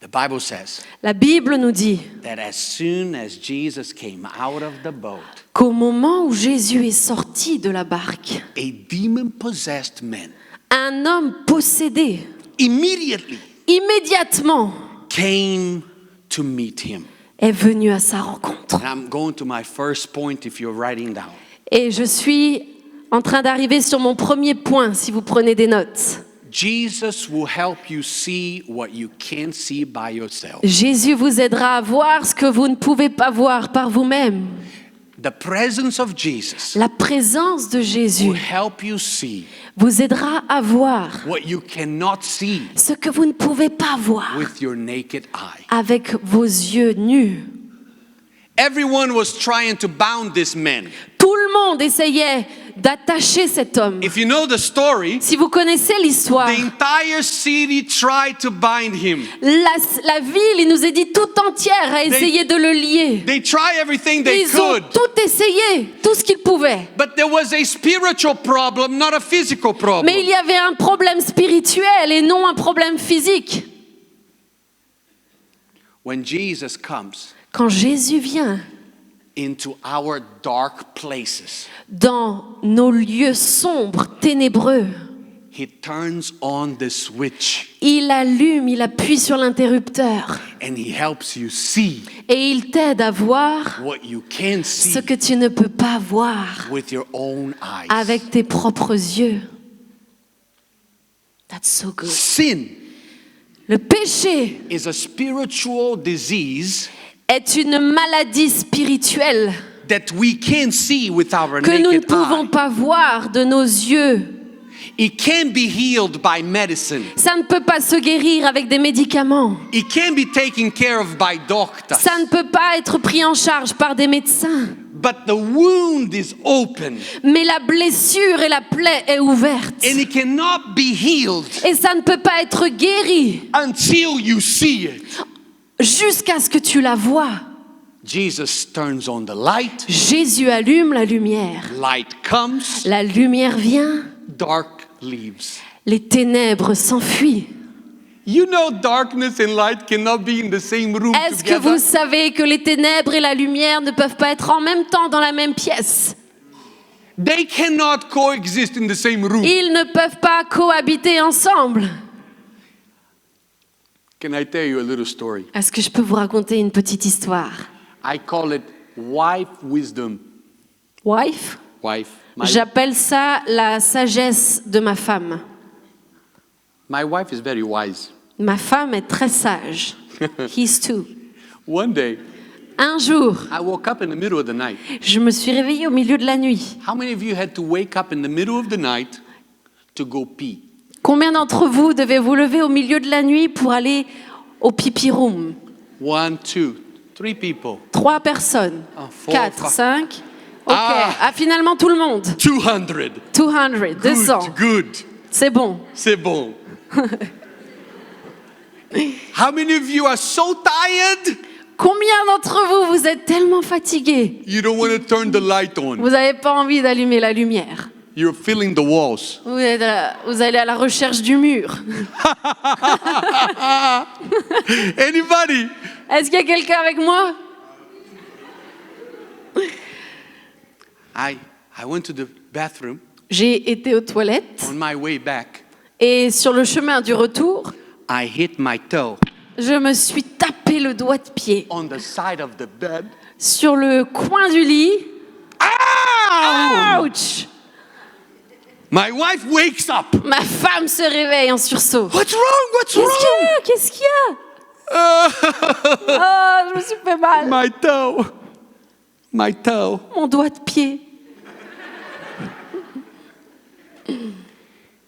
Speaker 1: The Bible says
Speaker 2: La Bible nous dit
Speaker 1: that as soon as Jesus came out of the boat,
Speaker 2: qu'au moment où Jésus est sorti de la barque,
Speaker 1: a demon-possessed man
Speaker 2: un homme possédé
Speaker 1: immediately
Speaker 2: immédiatement
Speaker 1: came to meet him.
Speaker 2: est venu à sa rencontre.
Speaker 1: And I'm going to my first point if you're writing down.
Speaker 2: Et je suis en train d'arriver sur mon premier point, si vous prenez des notes.
Speaker 1: Jesus will help you see what you can't see by yourself.
Speaker 2: Jésus vous aidera à voir ce que vous ne pouvez pas voir par vous-même.
Speaker 1: The presence of Jesus
Speaker 2: La présence de
Speaker 1: will
Speaker 2: Jésus
Speaker 1: help you see
Speaker 2: vous aidera à voir
Speaker 1: what you cannot see
Speaker 2: ce que vous ne pouvez pas voir
Speaker 1: with your naked eye.
Speaker 2: avec vos yeux nus.
Speaker 1: Everyone was trying to bound this man.
Speaker 2: Tout le monde essayait d'attacher cet homme.
Speaker 1: If you know the story,
Speaker 2: Si vous connaissez l'histoire,
Speaker 1: the entire city tried to bind him.
Speaker 2: la ville, il nous est dit tout entière, a essayé de le lier.
Speaker 1: They tried everything they
Speaker 2: Ils ont
Speaker 1: could.
Speaker 2: tout essayé, tout ce qu'ils pouvaient.
Speaker 1: But there was a spiritual problem, not a physical problem.
Speaker 2: Mais il y avait un problème spirituel et non un problème physique.
Speaker 1: When Jesus comes
Speaker 2: Quand Jésus vient
Speaker 1: into our dark places,
Speaker 2: dans nos lieux sombres, ténébreux,
Speaker 1: he turns on the switch
Speaker 2: il allume, il appuie sur l'interrupteur
Speaker 1: and he helps you see
Speaker 2: et il t'aide à voir
Speaker 1: what you can't
Speaker 2: ce
Speaker 1: see
Speaker 2: que tu ne peux pas voir
Speaker 1: with your own eyes.
Speaker 2: avec tes propres yeux. That's so good.
Speaker 1: Sin
Speaker 2: Le péché
Speaker 1: is a spiritual disease
Speaker 2: est une maladie spirituelle
Speaker 1: that we can't see with our
Speaker 2: que nous ne
Speaker 1: naked
Speaker 2: pouvons
Speaker 1: eye.
Speaker 2: pas voir de nos yeux.
Speaker 1: It can't be healed by medicine.
Speaker 2: Ça ne peut pas se guérir avec des médicaments.
Speaker 1: It can't be taken care of by doctors.
Speaker 2: Ça ne peut pas être pris en charge par des médecins.
Speaker 1: But the wound is open
Speaker 2: Mais la blessure et la plaie est ouverte.
Speaker 1: and it cannot be healed
Speaker 2: Et ça ne peut pas être guéri
Speaker 1: until you see it.
Speaker 2: jusqu'à ce que tu la vois.
Speaker 1: Jesus turns on the light.
Speaker 2: Jésus allume la lumière.
Speaker 1: Light comes,
Speaker 2: La lumière vient,
Speaker 1: dark leaves.
Speaker 2: les ténèbres s'enfuient.
Speaker 1: You know darkness and light cannot be in the same room
Speaker 2: Est-ce que
Speaker 1: together.
Speaker 2: vous savez que les ténèbres et la lumière ne peuvent pas être en même temps dans la même pièce?
Speaker 1: They cannot coexist in the same room.
Speaker 2: Ils ne peuvent pas cohabiter ensemble.
Speaker 1: Can I tell you a little story?
Speaker 2: Est-ce que je peux vous raconter une petite histoire?
Speaker 1: I call it wife wisdom.
Speaker 2: Wife?
Speaker 1: Wife. My
Speaker 2: J'appelle ça la sagesse de ma femme.
Speaker 1: wife is very wise.
Speaker 2: Ma femme est très sage. He's too.
Speaker 1: One day,
Speaker 2: Un jour,
Speaker 1: I woke up in the middle of the night.
Speaker 2: je me suis réveillée au milieu de la nuit.
Speaker 1: How many of you had to wake up in the middle of the night to go pee?
Speaker 2: Combien d'entre vous devez vous lever au milieu de la nuit pour aller au pipi room?
Speaker 1: 1, 2, 3 people.
Speaker 2: 3 personnes.
Speaker 1: Ah,
Speaker 2: 4,
Speaker 1: 4,
Speaker 2: 5. Ok.
Speaker 1: Ah.
Speaker 2: Ah, finalement tout le monde.
Speaker 1: 200.
Speaker 2: 200, 200.
Speaker 1: Good.
Speaker 2: C'est bon.
Speaker 1: C'est bon. How many of you are so tired
Speaker 2: Combien d'entre vous, vous êtes tellement fatigués,
Speaker 1: you don't want to turn the light on?
Speaker 2: vous n'avez pas envie d'allumer la lumière?
Speaker 1: You're feeling the walls.
Speaker 2: Vous allez à la recherche du mur.
Speaker 1: Anybody?
Speaker 2: Est-ce qu'il y a quelqu'un avec moi?
Speaker 1: I went to the bathroom
Speaker 2: J'ai été aux toilettes
Speaker 1: on my way back.
Speaker 2: et sur le chemin du retour,
Speaker 1: I hit my toe
Speaker 2: je me suis tapé le doigt de pied
Speaker 1: on the side of the bed.
Speaker 2: sur le coin du lit.
Speaker 1: Ow!
Speaker 2: Ouch!
Speaker 1: My wife wakes up.
Speaker 2: Ma femme se réveille en sursaut.
Speaker 1: What's wrong? What's
Speaker 2: Qu'est-ce qu'il y
Speaker 1: wrong?
Speaker 2: a? Qu'est-ce qu'il y a? Oh, je me suis fait mal.
Speaker 1: My toe. My toe.
Speaker 2: Mon doigt de pied.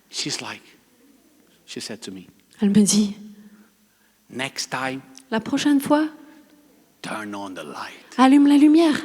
Speaker 1: She said to me,
Speaker 2: Elle me dit,
Speaker 1: next time,
Speaker 2: la prochaine fois,
Speaker 1: turn on the light.
Speaker 2: allume la lumière.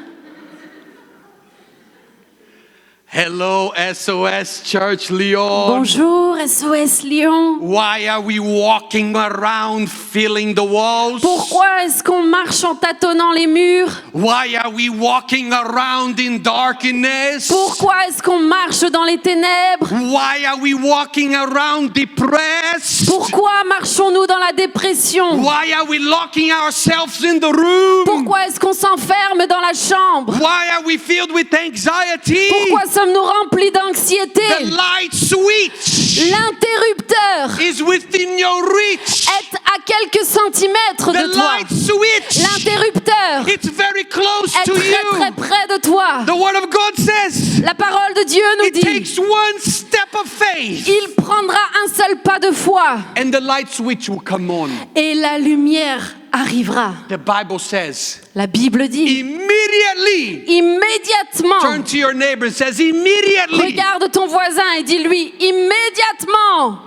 Speaker 1: Hello, SOS Church Lyon.
Speaker 2: Bonjour, SOS Lyon.
Speaker 1: Why are we walking around feeling the walls?
Speaker 2: Pourquoi est-ce qu'on marche en tâtonnant les murs?
Speaker 1: Why are we walking around in darkness?
Speaker 2: Pourquoi est-ce qu'on marche dans les ténèbres?
Speaker 1: Why are we walking around depressed?
Speaker 2: Pourquoi marchons-nous dans la dépression?
Speaker 1: Why are we locking ourselves in the room?
Speaker 2: Pourquoi est-ce qu'on s'enferme dans la chambre?
Speaker 1: Why are we filled with anxiety?
Speaker 2: Pourquoi sommes-nous remplis d'anxiété?
Speaker 1: The light switch
Speaker 2: L'interrupteur
Speaker 1: is within your reach.
Speaker 2: est à quelques centimètres
Speaker 1: The
Speaker 2: de toi.
Speaker 1: light switch,
Speaker 2: L'interrupteur
Speaker 1: it's very close
Speaker 2: est
Speaker 1: to
Speaker 2: très
Speaker 1: you.
Speaker 2: près de toi.
Speaker 1: The word of God says
Speaker 2: La parole de Dieu nous
Speaker 1: it
Speaker 2: dit,
Speaker 1: takes one step of faith
Speaker 2: il prendra un seul pas de foi
Speaker 1: and the light switch will come on.
Speaker 2: et la lumière arrivera.
Speaker 1: The Bible says
Speaker 2: La Bible dit,
Speaker 1: immediately.
Speaker 2: immédiatement.
Speaker 1: Turn to your neighbor and says immediately.
Speaker 2: Regarde ton voisin et dis-lui, immédiatement,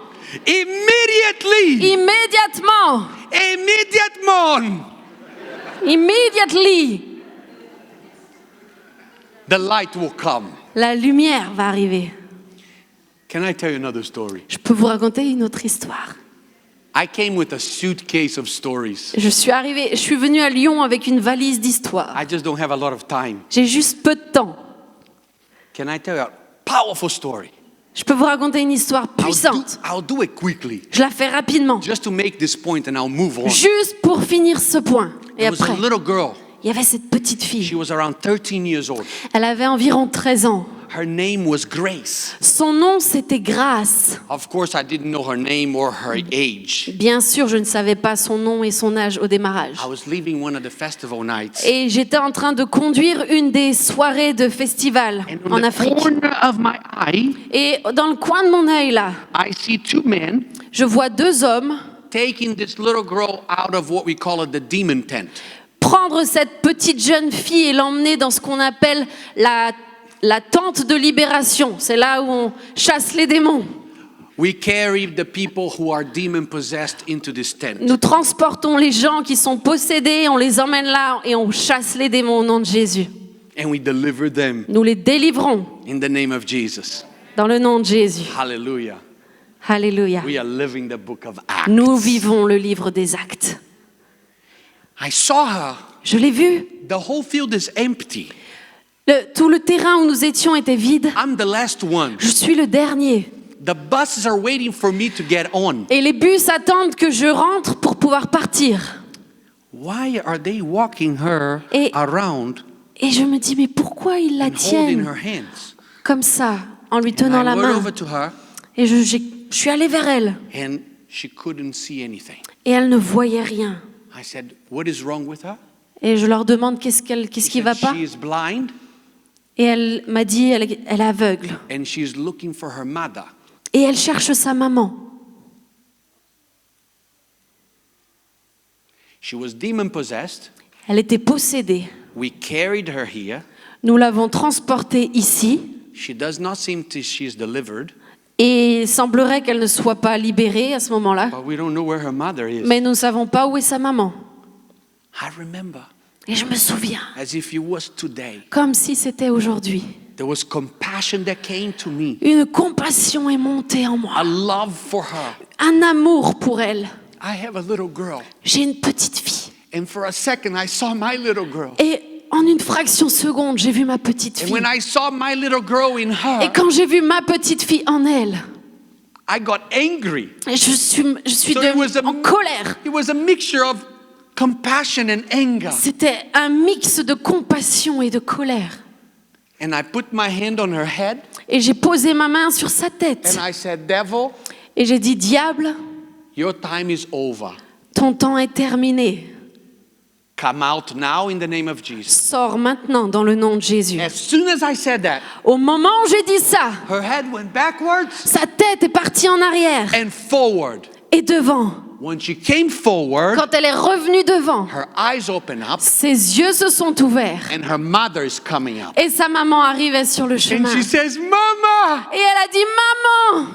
Speaker 1: Immediately.
Speaker 2: immédiatement,
Speaker 1: Immediately.
Speaker 2: immediately,
Speaker 1: The light will come.
Speaker 2: la lumière va arriver.
Speaker 1: Can I tell you another story?
Speaker 2: Je peux vous raconter une autre histoire.
Speaker 1: I came with a suitcase of stories.
Speaker 2: Je suis venue à Lyon avec une valise d'histoires.
Speaker 1: I just don't have a lot of time.
Speaker 2: J'ai juste peu de temps.
Speaker 1: Can I tell you a powerful story?
Speaker 2: Je peux vous raconter une histoire puissante.
Speaker 1: I'll do it quickly,
Speaker 2: Je la fais rapidement.
Speaker 1: just to make this point, and I'll move on.
Speaker 2: Juste pour finir ce point. Et
Speaker 1: There was
Speaker 2: après,
Speaker 1: a little girl.
Speaker 2: il y avait cette petite
Speaker 1: She
Speaker 2: fille.
Speaker 1: was around 13 years old.
Speaker 2: Elle avait environ 13 ans.
Speaker 1: Her name was Grace.
Speaker 2: Son nom, c'était Grâce.
Speaker 1: Of course, I didn't know her name or her age.
Speaker 2: Bien sûr, je ne savais pas son nom et son âge au démarrage.
Speaker 1: I was leaving one of the festival nights.
Speaker 2: Et j'étais en train de conduire une des soirées de festival
Speaker 1: And
Speaker 2: en
Speaker 1: on the
Speaker 2: Afrique.
Speaker 1: corner of my eye,
Speaker 2: Et dans le coin de mon œil, là,
Speaker 1: I see two men
Speaker 2: je vois 2 hommes
Speaker 1: taking this little girl out of what we call the demon tent.
Speaker 2: prendre cette petite jeune fille et l'emmener dans ce qu'on appelle la tente de libération. C'est là où on chasse les démons.
Speaker 1: We carry the people who are demon possessed into this tent.
Speaker 2: Nous transportons les gens qui sont possédés, on les emmène là et on chasse les démons au nom de Jésus.
Speaker 1: And we deliver them
Speaker 2: Nous les délivrons
Speaker 1: in the name of Jesus.
Speaker 2: dans le nom de Jésus.
Speaker 1: Hallelujah.
Speaker 2: Alléluia.
Speaker 1: We are living the book of Acts.
Speaker 2: Nous vivons le livre des actes.
Speaker 1: I saw her.
Speaker 2: Je l'ai vue.
Speaker 1: The whole field is empty.
Speaker 2: Tout le terrain où nous étions était vide.
Speaker 1: I'm the last one.
Speaker 2: Je suis le dernier.
Speaker 1: The buses are waiting for me to get on.
Speaker 2: Et les bus attendent que je rentre pour pouvoir partir.
Speaker 1: Why are they walking her
Speaker 2: Et-
Speaker 1: around
Speaker 2: Et je me dis, mais pourquoi ils la
Speaker 1: and holding
Speaker 2: tiennent
Speaker 1: her hands?
Speaker 2: comme ça, en lui
Speaker 1: And
Speaker 2: tenant
Speaker 1: I
Speaker 2: la
Speaker 1: went
Speaker 2: main?
Speaker 1: over to her
Speaker 2: Et je suis allée vers elle.
Speaker 1: and she couldn't see anything.
Speaker 2: Et elle ne voyait rien.
Speaker 1: I said, what is wrong with her?
Speaker 2: Et je leur demande qu'est-ce
Speaker 1: She
Speaker 2: qui va
Speaker 1: said,
Speaker 2: pas.
Speaker 1: she is blind
Speaker 2: Et elle m'a dit, elle est aveugle.
Speaker 1: and she's looking for her mother.
Speaker 2: Et elle cherche sa maman.
Speaker 1: She was demon possessed.
Speaker 2: Elle était possédée.
Speaker 1: We carried her here.
Speaker 2: Nous l'avons transportée ici.
Speaker 1: She does not seem to she's delivered,
Speaker 2: Et il semblerait qu'elle ne soit pas libérée à ce moment-là.
Speaker 1: but we don't know where her mother is.
Speaker 2: Mais nous ne savons pas où est sa maman.
Speaker 1: I remember
Speaker 2: Et je me souviens,
Speaker 1: as if it was today.
Speaker 2: comme si c'était aujourd'hui.
Speaker 1: There was compassion that came to me,
Speaker 2: Une compassion est montée en moi.
Speaker 1: a love for her.
Speaker 2: Un amour pour elle.
Speaker 1: I have a little girl,
Speaker 2: J'ai une petite fille.
Speaker 1: and for a second I saw my little girl.
Speaker 2: Et en une fraction de seconde, j'ai vu ma petite
Speaker 1: And
Speaker 2: fille.
Speaker 1: when I saw my little girl in
Speaker 2: Et
Speaker 1: her,
Speaker 2: quand j'ai vu ma petite fille en elle,
Speaker 1: I got angry.
Speaker 2: et je suis
Speaker 1: So it was
Speaker 2: en colère.
Speaker 1: it was a mixture of compassion and anger.
Speaker 2: C'était un mix de compassion et de colère.
Speaker 1: And I put my hand on her head
Speaker 2: Et j'ai posé ma main sur sa tête.
Speaker 1: and I said, devil,
Speaker 2: Et j'ai dit, diable,
Speaker 1: your time is over.
Speaker 2: ton temps est terminé.
Speaker 1: Come out now in the name of Jesus.
Speaker 2: Sors maintenant dans le nom de Jésus.
Speaker 1: As soon as I said that,
Speaker 2: Au moment où j'ai dit ça,
Speaker 1: her head went backwards
Speaker 2: sa tête est partie en arrière
Speaker 1: and forward.
Speaker 2: et devant.
Speaker 1: When she came forward,
Speaker 2: Quand elle est revenue devant,
Speaker 1: her eyes opened up
Speaker 2: ses yeux se sont ouverts
Speaker 1: and her mother is coming up.
Speaker 2: et sa maman arrivait sur le
Speaker 1: And
Speaker 2: chemin.
Speaker 1: she says, Mama,
Speaker 2: Et elle a dit, maman,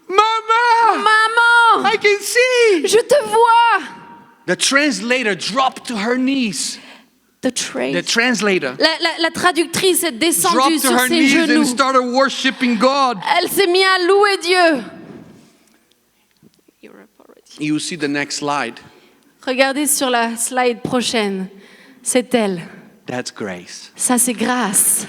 Speaker 1: Mama,
Speaker 2: maman,
Speaker 1: I can see.
Speaker 2: je te vois.
Speaker 1: The translator dropped to her knees. The translator
Speaker 2: La traductrice est descendue
Speaker 1: dropped to
Speaker 2: sur
Speaker 1: her
Speaker 2: ses
Speaker 1: knees and
Speaker 2: genoux.
Speaker 1: started worshiping God.
Speaker 2: Elle s'est mise à louer Dieu.
Speaker 1: You see the next slide.
Speaker 2: Regardez sur la slide prochaine. C'est elle.
Speaker 1: That's grace.
Speaker 2: Ça, c'est grâce.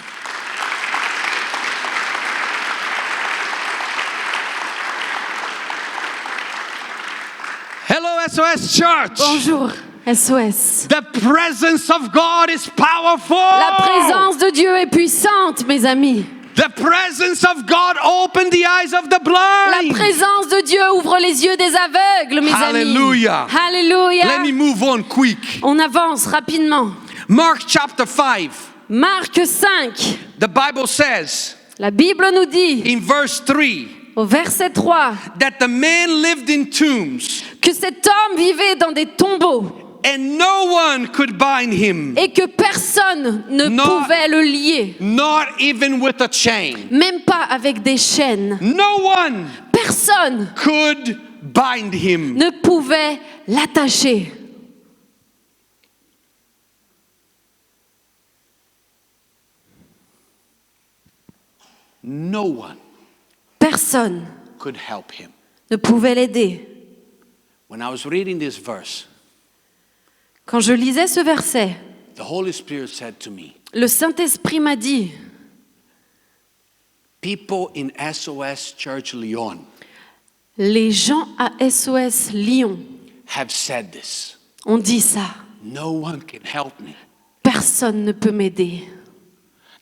Speaker 1: Hello, SOS Church.
Speaker 2: Bonjour, SOS.
Speaker 1: The presence of God is powerful.
Speaker 2: La présence de Dieu est puissante, mes amis.
Speaker 1: The presence of God opened the eyes of the
Speaker 2: La
Speaker 1: blind.
Speaker 2: présence de Dieu ouvre les yeux des aveugles, mes
Speaker 1: Hallelujah.
Speaker 2: amis. Alléluia.
Speaker 1: Let me move on quick.
Speaker 2: On avance rapidement.
Speaker 1: Mark chapter 5.
Speaker 2: Marc 5.
Speaker 1: The Bible says
Speaker 2: La Bible nous dit,
Speaker 1: in verse 3
Speaker 2: au verset 3,
Speaker 1: that the man lived in tombs
Speaker 2: que cet homme vivait dans des tombeaux
Speaker 1: and no one could bind him,
Speaker 2: et que personne ne
Speaker 1: Non.
Speaker 2: pouvait le lier,
Speaker 1: not even with a chain.
Speaker 2: même pas avec des chaînes.
Speaker 1: No one
Speaker 2: Personne
Speaker 1: could bind him.
Speaker 2: ne pouvait l'attacher.
Speaker 1: No one
Speaker 2: Personne
Speaker 1: could help him.
Speaker 2: ne pouvait l'aider.
Speaker 1: When I was reading this verse,
Speaker 2: Quand je lisais ce verset,
Speaker 1: the Holy Spirit said to me,
Speaker 2: le Saint-Esprit m'a dit,
Speaker 1: people in SOS Church Lyon
Speaker 2: les gens à SOS Lyon
Speaker 1: have said this.
Speaker 2: ont dit ça.
Speaker 1: No one can help me.
Speaker 2: Personne ne peut m'aider.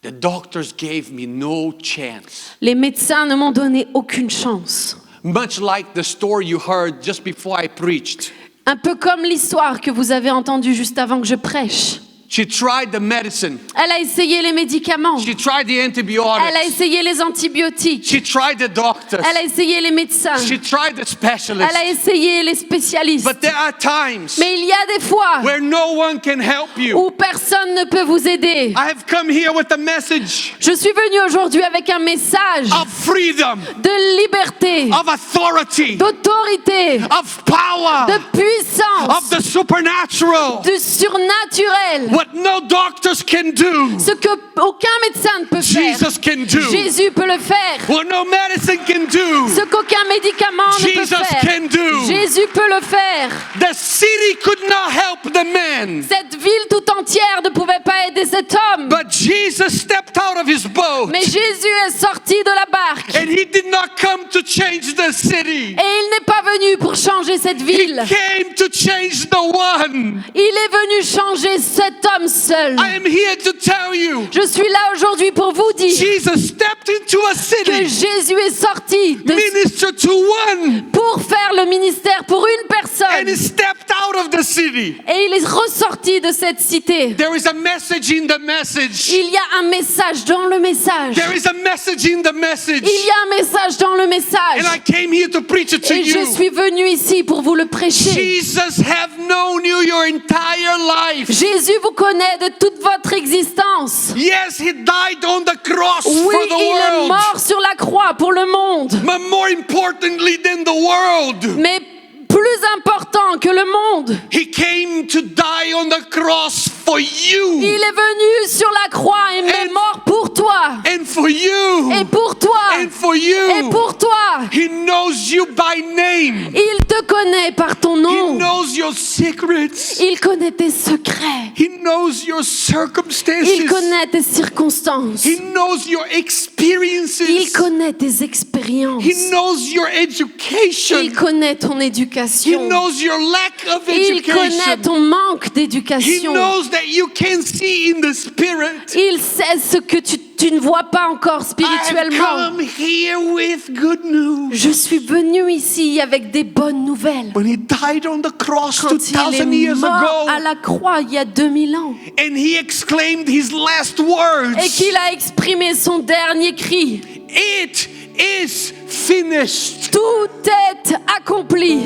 Speaker 1: The doctors gave me no chance.
Speaker 2: Les médecins ne m'ont donné aucune chance.
Speaker 1: Much like the story you heard just before I preached.
Speaker 2: Un peu comme l'histoire que vous avez entendue juste avant que je prêche.
Speaker 1: She tried the medicine.
Speaker 2: Elle a essayé les médicaments.
Speaker 1: She tried the
Speaker 2: Elle a
Speaker 1: antibiotics.
Speaker 2: essayé les antibiotiques.
Speaker 1: She tried the doctors.
Speaker 2: Elle a essayé les médecins.
Speaker 1: She tried the
Speaker 2: Elle
Speaker 1: specialists.
Speaker 2: a essayé les spécialistes.
Speaker 1: But there are times
Speaker 2: Mais il y a des fois
Speaker 1: where no one can help you.
Speaker 2: où personne ne peut vous aider.
Speaker 1: I have come here with a message
Speaker 2: Je suis venue aujourd'hui avec un message
Speaker 1: of freedom,
Speaker 2: de liberté,
Speaker 1: of authority,
Speaker 2: d'autorité,
Speaker 1: of power,
Speaker 2: de
Speaker 1: of
Speaker 2: puissance,
Speaker 1: the supernatural.
Speaker 2: du surnaturel.
Speaker 1: What no doctors can do,
Speaker 2: Ce que aucun médecin ne peut faire,
Speaker 1: Jesus can do.
Speaker 2: Jésus peut le faire.
Speaker 1: What no medicine can do,
Speaker 2: Ce qu'aucun médicament ne peut
Speaker 1: Jesus
Speaker 2: faire,
Speaker 1: can do.
Speaker 2: Jésus peut le faire.
Speaker 1: The city could not help the man.
Speaker 2: Cette ville tout entière ne pouvait pas aider cet homme.
Speaker 1: But Jesus stepped out of his boat.
Speaker 2: Mais Jésus est sorti de la barque.
Speaker 1: And he did not come to change the city.
Speaker 2: Et il n'est pas venu pour changer cette
Speaker 1: He
Speaker 2: ville.
Speaker 1: came to change the one.
Speaker 2: Il est venu changer cet homme seul.
Speaker 1: I am here to tell you,
Speaker 2: Je suis là aujourd'hui pour vous dire
Speaker 1: Jesus stepped into a
Speaker 2: que
Speaker 1: city,
Speaker 2: Jésus est sorti
Speaker 1: ministered to one,
Speaker 2: pour faire le ministère pour une
Speaker 1: and
Speaker 2: personne.
Speaker 1: he stepped out of the city.
Speaker 2: Et il est ressorti de cette cité.
Speaker 1: There is a message in the message.
Speaker 2: Il y a un message dans le message.
Speaker 1: There is a message in the message.
Speaker 2: Il y a un message dans le
Speaker 1: And
Speaker 2: message.
Speaker 1: I came here to preach it to
Speaker 2: Et je
Speaker 1: you.
Speaker 2: suis venu ici pour vous le prêcher.
Speaker 1: Jesus have known you your entire life.
Speaker 2: Jésus vous connaît de toute votre existence.
Speaker 1: Yes, he died on the cross
Speaker 2: Oui,
Speaker 1: for the
Speaker 2: il est
Speaker 1: world.
Speaker 2: mort sur la croix pour le monde.
Speaker 1: But more importantly than the world,
Speaker 2: Mais plus important que le monde,
Speaker 1: he came to die on the cross for you
Speaker 2: il est venu sur la croix et est
Speaker 1: And-
Speaker 2: mort pour toi.
Speaker 1: and for you
Speaker 2: Et pour toi.
Speaker 1: and for
Speaker 2: Et
Speaker 1: you.
Speaker 2: pour toi.
Speaker 1: He knows you by name.
Speaker 2: Il te connaît par ton
Speaker 1: He
Speaker 2: nom.
Speaker 1: knows your secrets.
Speaker 2: Il connaît tes secrets.
Speaker 1: He knows your
Speaker 2: Il
Speaker 1: circumstances.
Speaker 2: connaît tes circonstances.
Speaker 1: He knows your
Speaker 2: Il
Speaker 1: experiences.
Speaker 2: connaît tes expériences.
Speaker 1: He knows your
Speaker 2: Il
Speaker 1: education.
Speaker 2: connaît ton
Speaker 1: He
Speaker 2: éducation.
Speaker 1: knows your lack of
Speaker 2: Il connaît
Speaker 1: education.
Speaker 2: ton manque
Speaker 1: He
Speaker 2: d'éducation.
Speaker 1: knows that you can see in the spirit.
Speaker 2: Il sait ce que tu ne vois pas encore
Speaker 1: I've
Speaker 2: spirituellement.
Speaker 1: come here with good news.
Speaker 2: Je suis venu ici avec des bonnes nouvelles.
Speaker 1: When he died on the cross
Speaker 2: Quand il
Speaker 1: 2,000
Speaker 2: est
Speaker 1: years
Speaker 2: mort
Speaker 1: ago,
Speaker 2: à la croix il y a 2000 ans
Speaker 1: and he exclaimed his last words,
Speaker 2: et qu'il a exprimé son dernier cri,
Speaker 1: "It is finished."
Speaker 2: tout est accompli.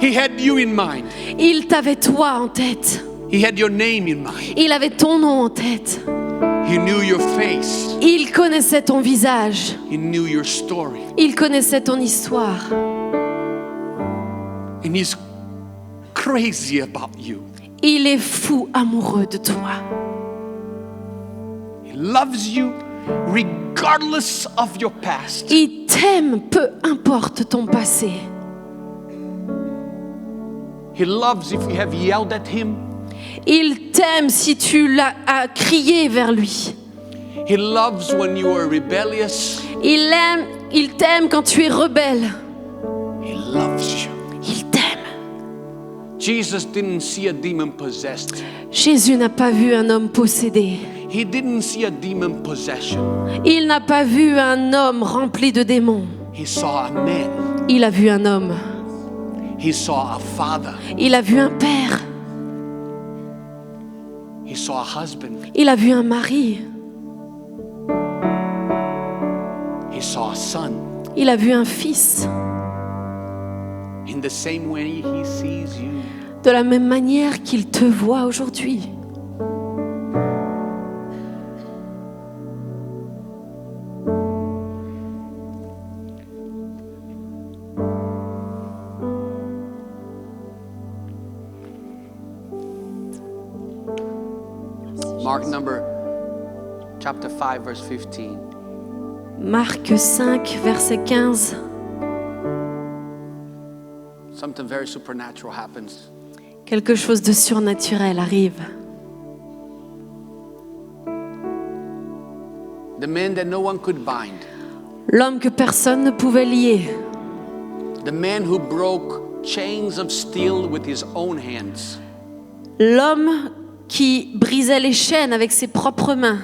Speaker 1: He had you in mind.
Speaker 2: Il t'avait toi en tête.
Speaker 1: He had your name in mind.
Speaker 2: Il avait ton nom en tête.
Speaker 1: He knew your face.
Speaker 2: Il connaissait ton visage.
Speaker 1: He knew your story.
Speaker 2: Il connaissait ton histoire.
Speaker 1: And he's crazy about you.
Speaker 2: Il est fou amoureux de toi.
Speaker 1: He loves you regardless of your past.
Speaker 2: Il t'aime, peu importe ton passé.
Speaker 1: He loves if you have yelled at him.
Speaker 2: Il t'aime si tu l'as crié vers lui.
Speaker 1: He loves when you are rebellious.
Speaker 2: Il t'aime quand tu es rebelle.
Speaker 1: He loves you.
Speaker 2: Il t'aime.
Speaker 1: Jesus didn't see a demon possessed.
Speaker 2: Jésus n'a pas vu un homme possédé.
Speaker 1: He didn't see a demon possession.
Speaker 2: Il n'a pas vu un homme rempli de démons.
Speaker 1: He saw a man.
Speaker 2: Il a vu un homme.
Speaker 1: He saw a father.
Speaker 2: Il a vu un père.
Speaker 1: He saw a husband.
Speaker 2: Il a vu un mari.
Speaker 1: He saw a son.
Speaker 2: Il a vu un fils.
Speaker 1: In the same way he sees you.
Speaker 2: De la même manière qu'il te voit aujourd'hui.
Speaker 1: Mark chapter 5 verse 15.
Speaker 2: Marc 5, verset 15.
Speaker 1: Something very supernatural happens.
Speaker 2: Quelque chose de surnaturel arrive.
Speaker 1: The man that no one could bind.
Speaker 2: L'homme que personne ne pouvait lier.
Speaker 1: The man who broke chains of steel with his own hands.
Speaker 2: L'homme qui brisait les chaînes avec ses propres mains.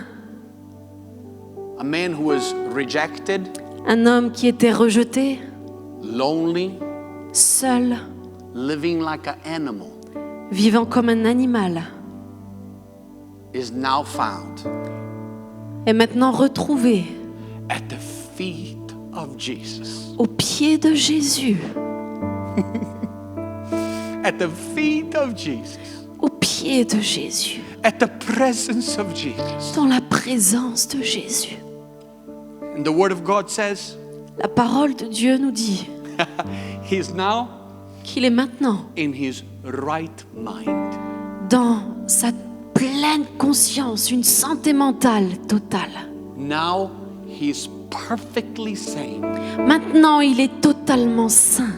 Speaker 1: A man who was rejected,
Speaker 2: Un homme qui était rejeté,
Speaker 1: lonely,
Speaker 2: seul,
Speaker 1: living like an animal,
Speaker 2: vivant comme un animal,
Speaker 1: is now found
Speaker 2: est maintenant retrouvé
Speaker 1: at the feet of Jesus.
Speaker 2: au pied de Jésus.
Speaker 1: At the feet of Jesus.
Speaker 2: Au pied de Jésus.
Speaker 1: At the presence of Jesus.
Speaker 2: Dans la présence de Jésus.
Speaker 1: And the word of God says,
Speaker 2: La parole de Dieu nous dit
Speaker 1: he's now
Speaker 2: qu'il est maintenant
Speaker 1: in his right mind.
Speaker 2: dans sa pleine conscience, une santé mentale totale.
Speaker 1: Now he's perfectly sane.
Speaker 2: Maintenant, il est totalement sain.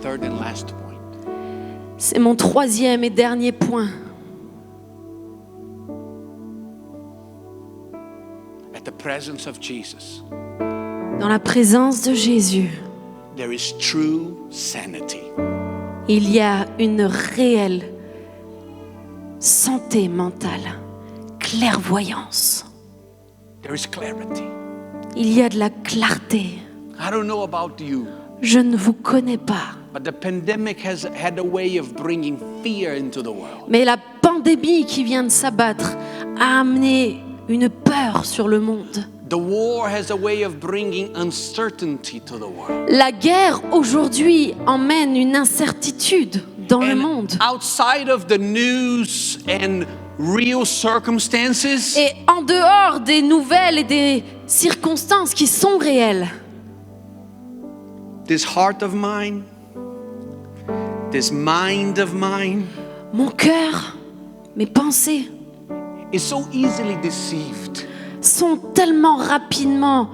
Speaker 1: third and last point.
Speaker 2: C'est mon troisième et dernier point.
Speaker 1: At the presence of Jesus,
Speaker 2: Dans la présence de Jésus,
Speaker 1: there is true sanity.
Speaker 2: il y a une réelle santé mentale, clairvoyance.
Speaker 1: There is clarity.
Speaker 2: Il y a de la clarté.
Speaker 1: I don't know about you,
Speaker 2: Je ne vous connais pas,
Speaker 1: but the pandemic has had a way of bringing fear into the world.
Speaker 2: mais la pandémie qui vient de s'abattre a amené une peur sur le monde.
Speaker 1: The war has a way of bringing uncertainty to the world.
Speaker 2: La guerre aujourd'hui emmène une incertitude dans le monde.
Speaker 1: Outside of the news and real circumstances,
Speaker 2: Et en dehors des nouvelles et des circonstances qui sont réelles,
Speaker 1: this heart of mine, this mind of mine,
Speaker 2: mon cœur, mes pensées
Speaker 1: is so easily deceived,
Speaker 2: sont tellement rapidement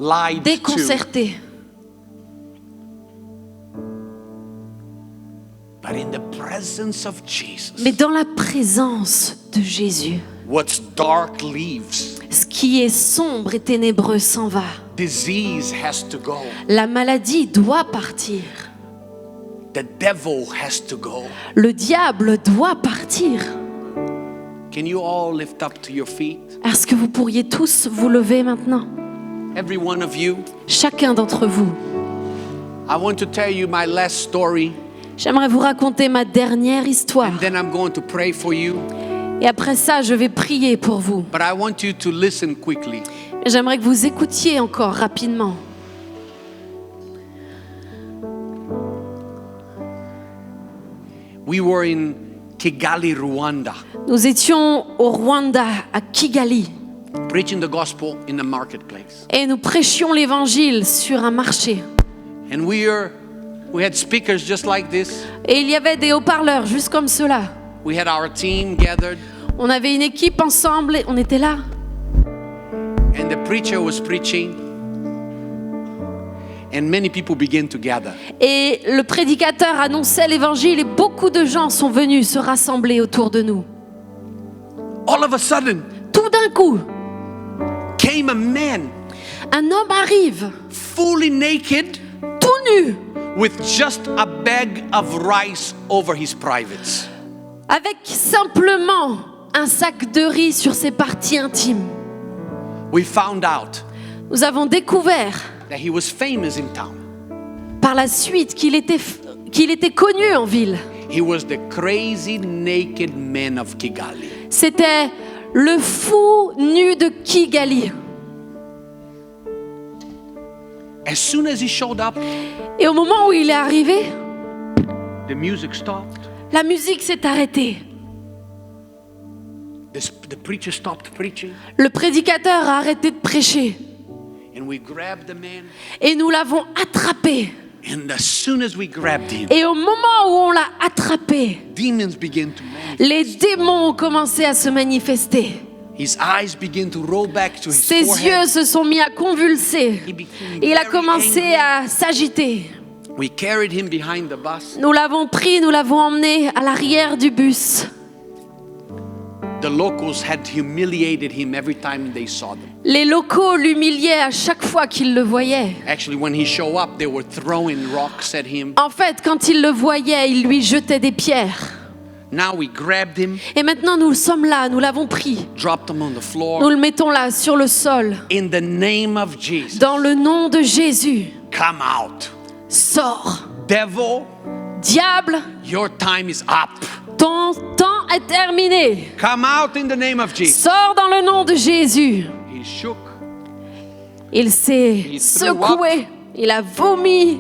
Speaker 1: lied to.
Speaker 2: déconcertées.
Speaker 1: But in the presence of Jesus,
Speaker 2: Mais dans la présence de Jésus,
Speaker 1: what's dark leaves.
Speaker 2: ce qui est sombre et ténébreux s'en va.
Speaker 1: Disease has to go.
Speaker 2: La maladie doit partir.
Speaker 1: The devil has to go.
Speaker 2: Le diable doit partir.
Speaker 1: Can you all lift up to your feet?
Speaker 2: Est-ce que vous pourriez tous vous lever maintenant?
Speaker 1: Every one of you.
Speaker 2: Chacun d'entre vous.
Speaker 1: I want to tell you my last story,
Speaker 2: J'aimerais vous raconter ma dernière histoire.
Speaker 1: and then I'm going to pray for you.
Speaker 2: Et après ça, je vais prier pour vous.
Speaker 1: But I want you to listen quickly.
Speaker 2: J'aimerais que vous écoutiez encore rapidement.
Speaker 1: We were in Kigali, Rwanda,
Speaker 2: Nous étions au Rwanda, à Kigali,
Speaker 1: preaching the gospel in the marketplace.
Speaker 2: et nous prêchions l'évangile sur un marché.
Speaker 1: And we had speakers just like this.
Speaker 2: Et il y avait des haut-parleurs, juste comme cela.
Speaker 1: We had our team gathered,
Speaker 2: On avait une équipe ensemble, et on était là.
Speaker 1: and the preacher was preaching, and many people began to gather.
Speaker 2: Et le prédicateur annonçait l'évangile et beaucoup de gens sont venus se rassembler autour de nous.
Speaker 1: All of a sudden,
Speaker 2: Tout d'un coup,
Speaker 1: came a man,
Speaker 2: un homme arrive,
Speaker 1: fully naked,
Speaker 2: tout nu,
Speaker 1: with just a bag of rice over his privates.
Speaker 2: avec simplement un sac de riz sur ses parties intimes.
Speaker 1: We found out
Speaker 2: Nous avons découvert
Speaker 1: that he was famous in town.
Speaker 2: par la suite qu'il était connu en ville.
Speaker 1: He was the crazy naked man of Kigali.
Speaker 2: C'était le fou nu de Kigali.
Speaker 1: As soon as he showed up,
Speaker 2: Et au moment où il est arrivé,
Speaker 1: the music stopped.
Speaker 2: la musique s'est arrêtée.
Speaker 1: The preacher stopped preaching,
Speaker 2: Le prédicateur a arrêté de prêcher.
Speaker 1: and we grabbed the man.
Speaker 2: Et nous l'avons attrapé.
Speaker 1: And as soon as we grabbed him,
Speaker 2: Et au moment où on l'a attrapé,
Speaker 1: demons began to manifest.
Speaker 2: les démons ont commencé à se manifester.
Speaker 1: His eyes began to roll back to his
Speaker 2: Ses
Speaker 1: forehead.
Speaker 2: yeux se sont mis à convulser.
Speaker 1: He became
Speaker 2: Il a
Speaker 1: very
Speaker 2: commencé
Speaker 1: angry.
Speaker 2: à s'agiter.
Speaker 1: We carried him behind the bus.
Speaker 2: Nous l'avons pris, nous l'avons emmené à l'arrière du bus.
Speaker 1: The locals had humiliated him every time they saw them.
Speaker 2: Les locaux l'humiliaient à chaque fois qu'ils le voyaient.
Speaker 1: Actually, when he showed up, they were throwing rocks at him.
Speaker 2: En fait, quand ils le voyaient, ils lui jetaient des pierres.
Speaker 1: Now we grabbed him,
Speaker 2: Et maintenant, nous sommes là, nous l'avons pris.
Speaker 1: dropped him on the
Speaker 2: Nous
Speaker 1: floor.
Speaker 2: le mettons là, sur le sol.
Speaker 1: In the name of Jesus,
Speaker 2: Dans le nom de Jésus,
Speaker 1: come out.
Speaker 2: sors.
Speaker 1: Devil,
Speaker 2: Diable,
Speaker 1: your time is up.
Speaker 2: ton temps est terminé.
Speaker 1: Come out in the name of Jesus.
Speaker 2: Sors dans le nom de Jésus.
Speaker 1: He shook.
Speaker 2: Il s'est
Speaker 1: He threw
Speaker 2: secoué, il a vomi.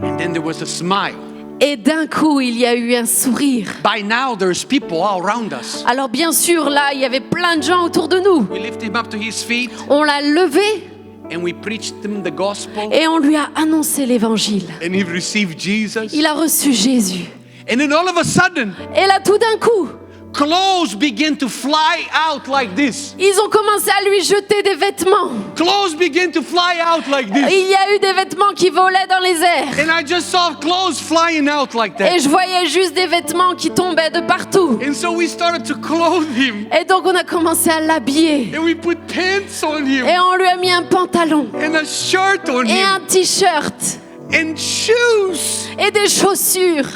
Speaker 1: And then there was a smile.
Speaker 2: Et d'un coup, il y a eu un sourire.
Speaker 1: By now, there's people all around us.
Speaker 2: Alors bien sûr, là, il y avait plein de gens autour de nous.
Speaker 1: We lifted him up to his feet
Speaker 2: On l'a levé
Speaker 1: and we preached him the gospel.
Speaker 2: et on lui a annoncé l'évangile.
Speaker 1: And he received Jesus.
Speaker 2: Il a reçu Jésus.
Speaker 1: And then all of a sudden,
Speaker 2: Et là, tout d'un coup,
Speaker 1: Clothes began to fly out like this.
Speaker 2: Ils ont commencé à lui jeter des vêtements.
Speaker 1: Clothes began to fly out like this.
Speaker 2: Il y a eu des vêtements qui volaient dans les airs.
Speaker 1: And I just saw clothes flying out like
Speaker 2: Et
Speaker 1: that.
Speaker 2: je voyais juste des vêtements qui tombaient de partout.
Speaker 1: And so we started to clothe him.
Speaker 2: Et donc on a commencé à l'habiller.
Speaker 1: And we put pants on him.
Speaker 2: Et on lui a mis un pantalon
Speaker 1: And a shirt on
Speaker 2: et
Speaker 1: him.
Speaker 2: un t-shirt
Speaker 1: And shoes.
Speaker 2: et des chaussures.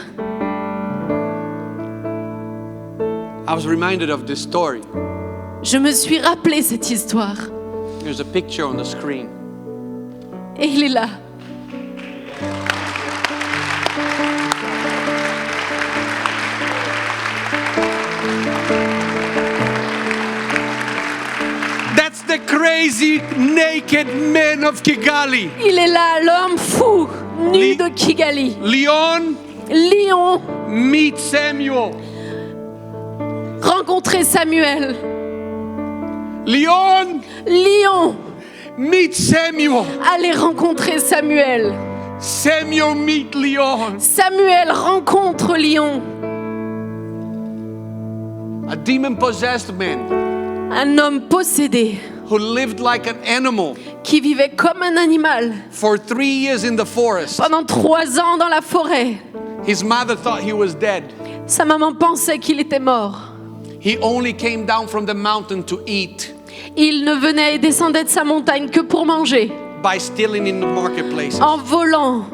Speaker 1: I was reminded of this story.
Speaker 2: Je me suis rappelé cette histoire.
Speaker 1: There's a picture on the screen.
Speaker 2: Et il est là.
Speaker 1: That's the crazy naked man of Kigali.
Speaker 2: Il est là, l'homme fou, nu
Speaker 1: Li-
Speaker 2: de Kigali.
Speaker 1: Leon,
Speaker 2: Lion,
Speaker 1: meet Samuel.
Speaker 2: rencontrer Samuel.
Speaker 1: Leon,
Speaker 2: Lion,
Speaker 1: meet Samuel.
Speaker 2: aller rencontrer Samuel.
Speaker 1: Samuel, meet Leon.
Speaker 2: Samuel rencontre Lion.
Speaker 1: A demon-possessed man
Speaker 2: Un homme possédé
Speaker 1: who lived like an animal
Speaker 2: qui vivait comme un animal
Speaker 1: for 3 years in the forest.
Speaker 2: pendant 3 ans dans la forêt.
Speaker 1: His mother thought he was dead.
Speaker 2: Sa maman pensait qu'il était mort.
Speaker 1: He only came down from the mountain to eat
Speaker 2: Il ne venait et descendait de sa montagne que pour manger,
Speaker 1: by stealing in the marketplaces.
Speaker 2: en volant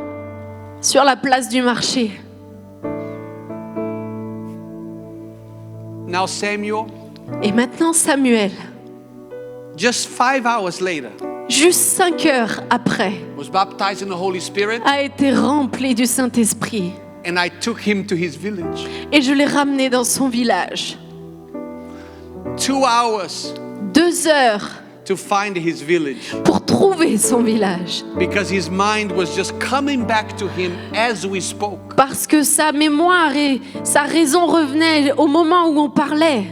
Speaker 2: sur la place du marché.
Speaker 1: Now Samuel,
Speaker 2: Et maintenant Samuel,
Speaker 1: just 5 hours later,
Speaker 2: juste 5 heures après,
Speaker 1: was baptized in the Holy Spirit,
Speaker 2: a été rempli du Saint-Esprit.
Speaker 1: and I took him to his village.
Speaker 2: Et je l'ai ramené dans son village.
Speaker 1: 2 hours
Speaker 2: 2 heures
Speaker 1: to find his village
Speaker 2: pour trouver son village.
Speaker 1: because his mind was just coming back to him as we spoke.
Speaker 2: Parce que sa mémoire et sa raison revenaient au moment où on parlait.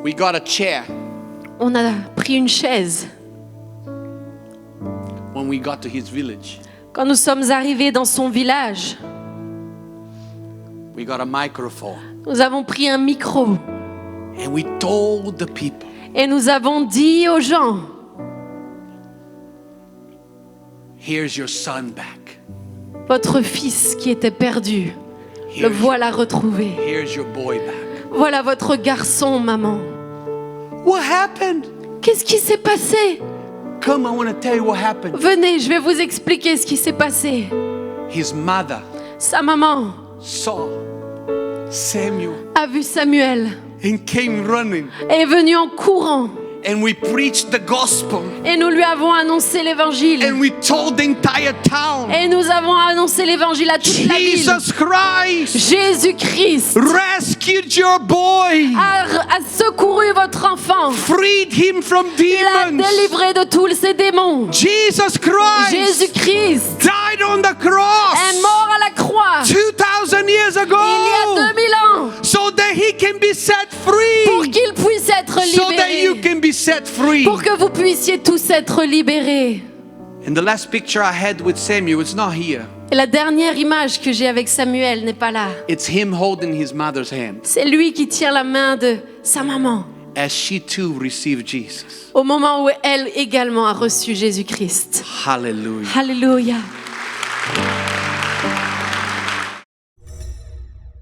Speaker 1: We got a chair
Speaker 2: On a pris une chaise.
Speaker 1: when we got to his village.
Speaker 2: Quand nous sommes arrivés dans son village,
Speaker 1: We got a microphone
Speaker 2: nous avons pris un micro
Speaker 1: and we told the people,
Speaker 2: et nous avons dit aux gens,
Speaker 1: here's your son back.
Speaker 2: votre fils qui était perdu, le
Speaker 1: Here's,
Speaker 2: voilà retrouvé.
Speaker 1: here's your boy back.
Speaker 2: Voilà votre garçon, maman.
Speaker 1: What happened?
Speaker 2: Qu'est-ce qui s'est passé?
Speaker 1: Come, I want to tell you what happened.
Speaker 2: Venez, je vais vous expliquer ce qui s'est passé.
Speaker 1: His mother
Speaker 2: Sa maman
Speaker 1: saw Samuel
Speaker 2: a vu Samuel
Speaker 1: and came running,
Speaker 2: et est venue en courant.
Speaker 1: and we preached the gospel,
Speaker 2: Et nous lui avons annoncé l'évangile.
Speaker 1: and we told the entire town,
Speaker 2: Et nous avons annoncé l'évangile à toute la ville.
Speaker 1: Jesus Christ
Speaker 2: Jésus-Christ
Speaker 1: rescued your boy,
Speaker 2: a secouru votre enfant.
Speaker 1: freed him from
Speaker 2: Il a
Speaker 1: demons.
Speaker 2: délivré de tous ces démons.
Speaker 1: Jesus Christ
Speaker 2: Jésus-Christ
Speaker 1: died on the
Speaker 2: est
Speaker 1: cross
Speaker 2: mort à la croix
Speaker 1: 2,000 years
Speaker 2: il y a
Speaker 1: ago
Speaker 2: 2000 ans
Speaker 1: so that he can be set
Speaker 2: pour
Speaker 1: free,
Speaker 2: qu'il puisse être
Speaker 1: so that you
Speaker 2: libéré.
Speaker 1: can be set free.
Speaker 2: Pour que vous puissiez tous être libérés.
Speaker 1: And the last picture I had with Samuel, it's not here.
Speaker 2: Et la dernière image que j'ai avec Samuel n'est pas là.
Speaker 1: It's him holding his mother's hand
Speaker 2: C'est lui qui tient la main de sa maman
Speaker 1: as she too received Jesus.
Speaker 2: au moment où elle également a reçu Jésus-Christ.
Speaker 1: Hallelujah.
Speaker 2: Alléluia.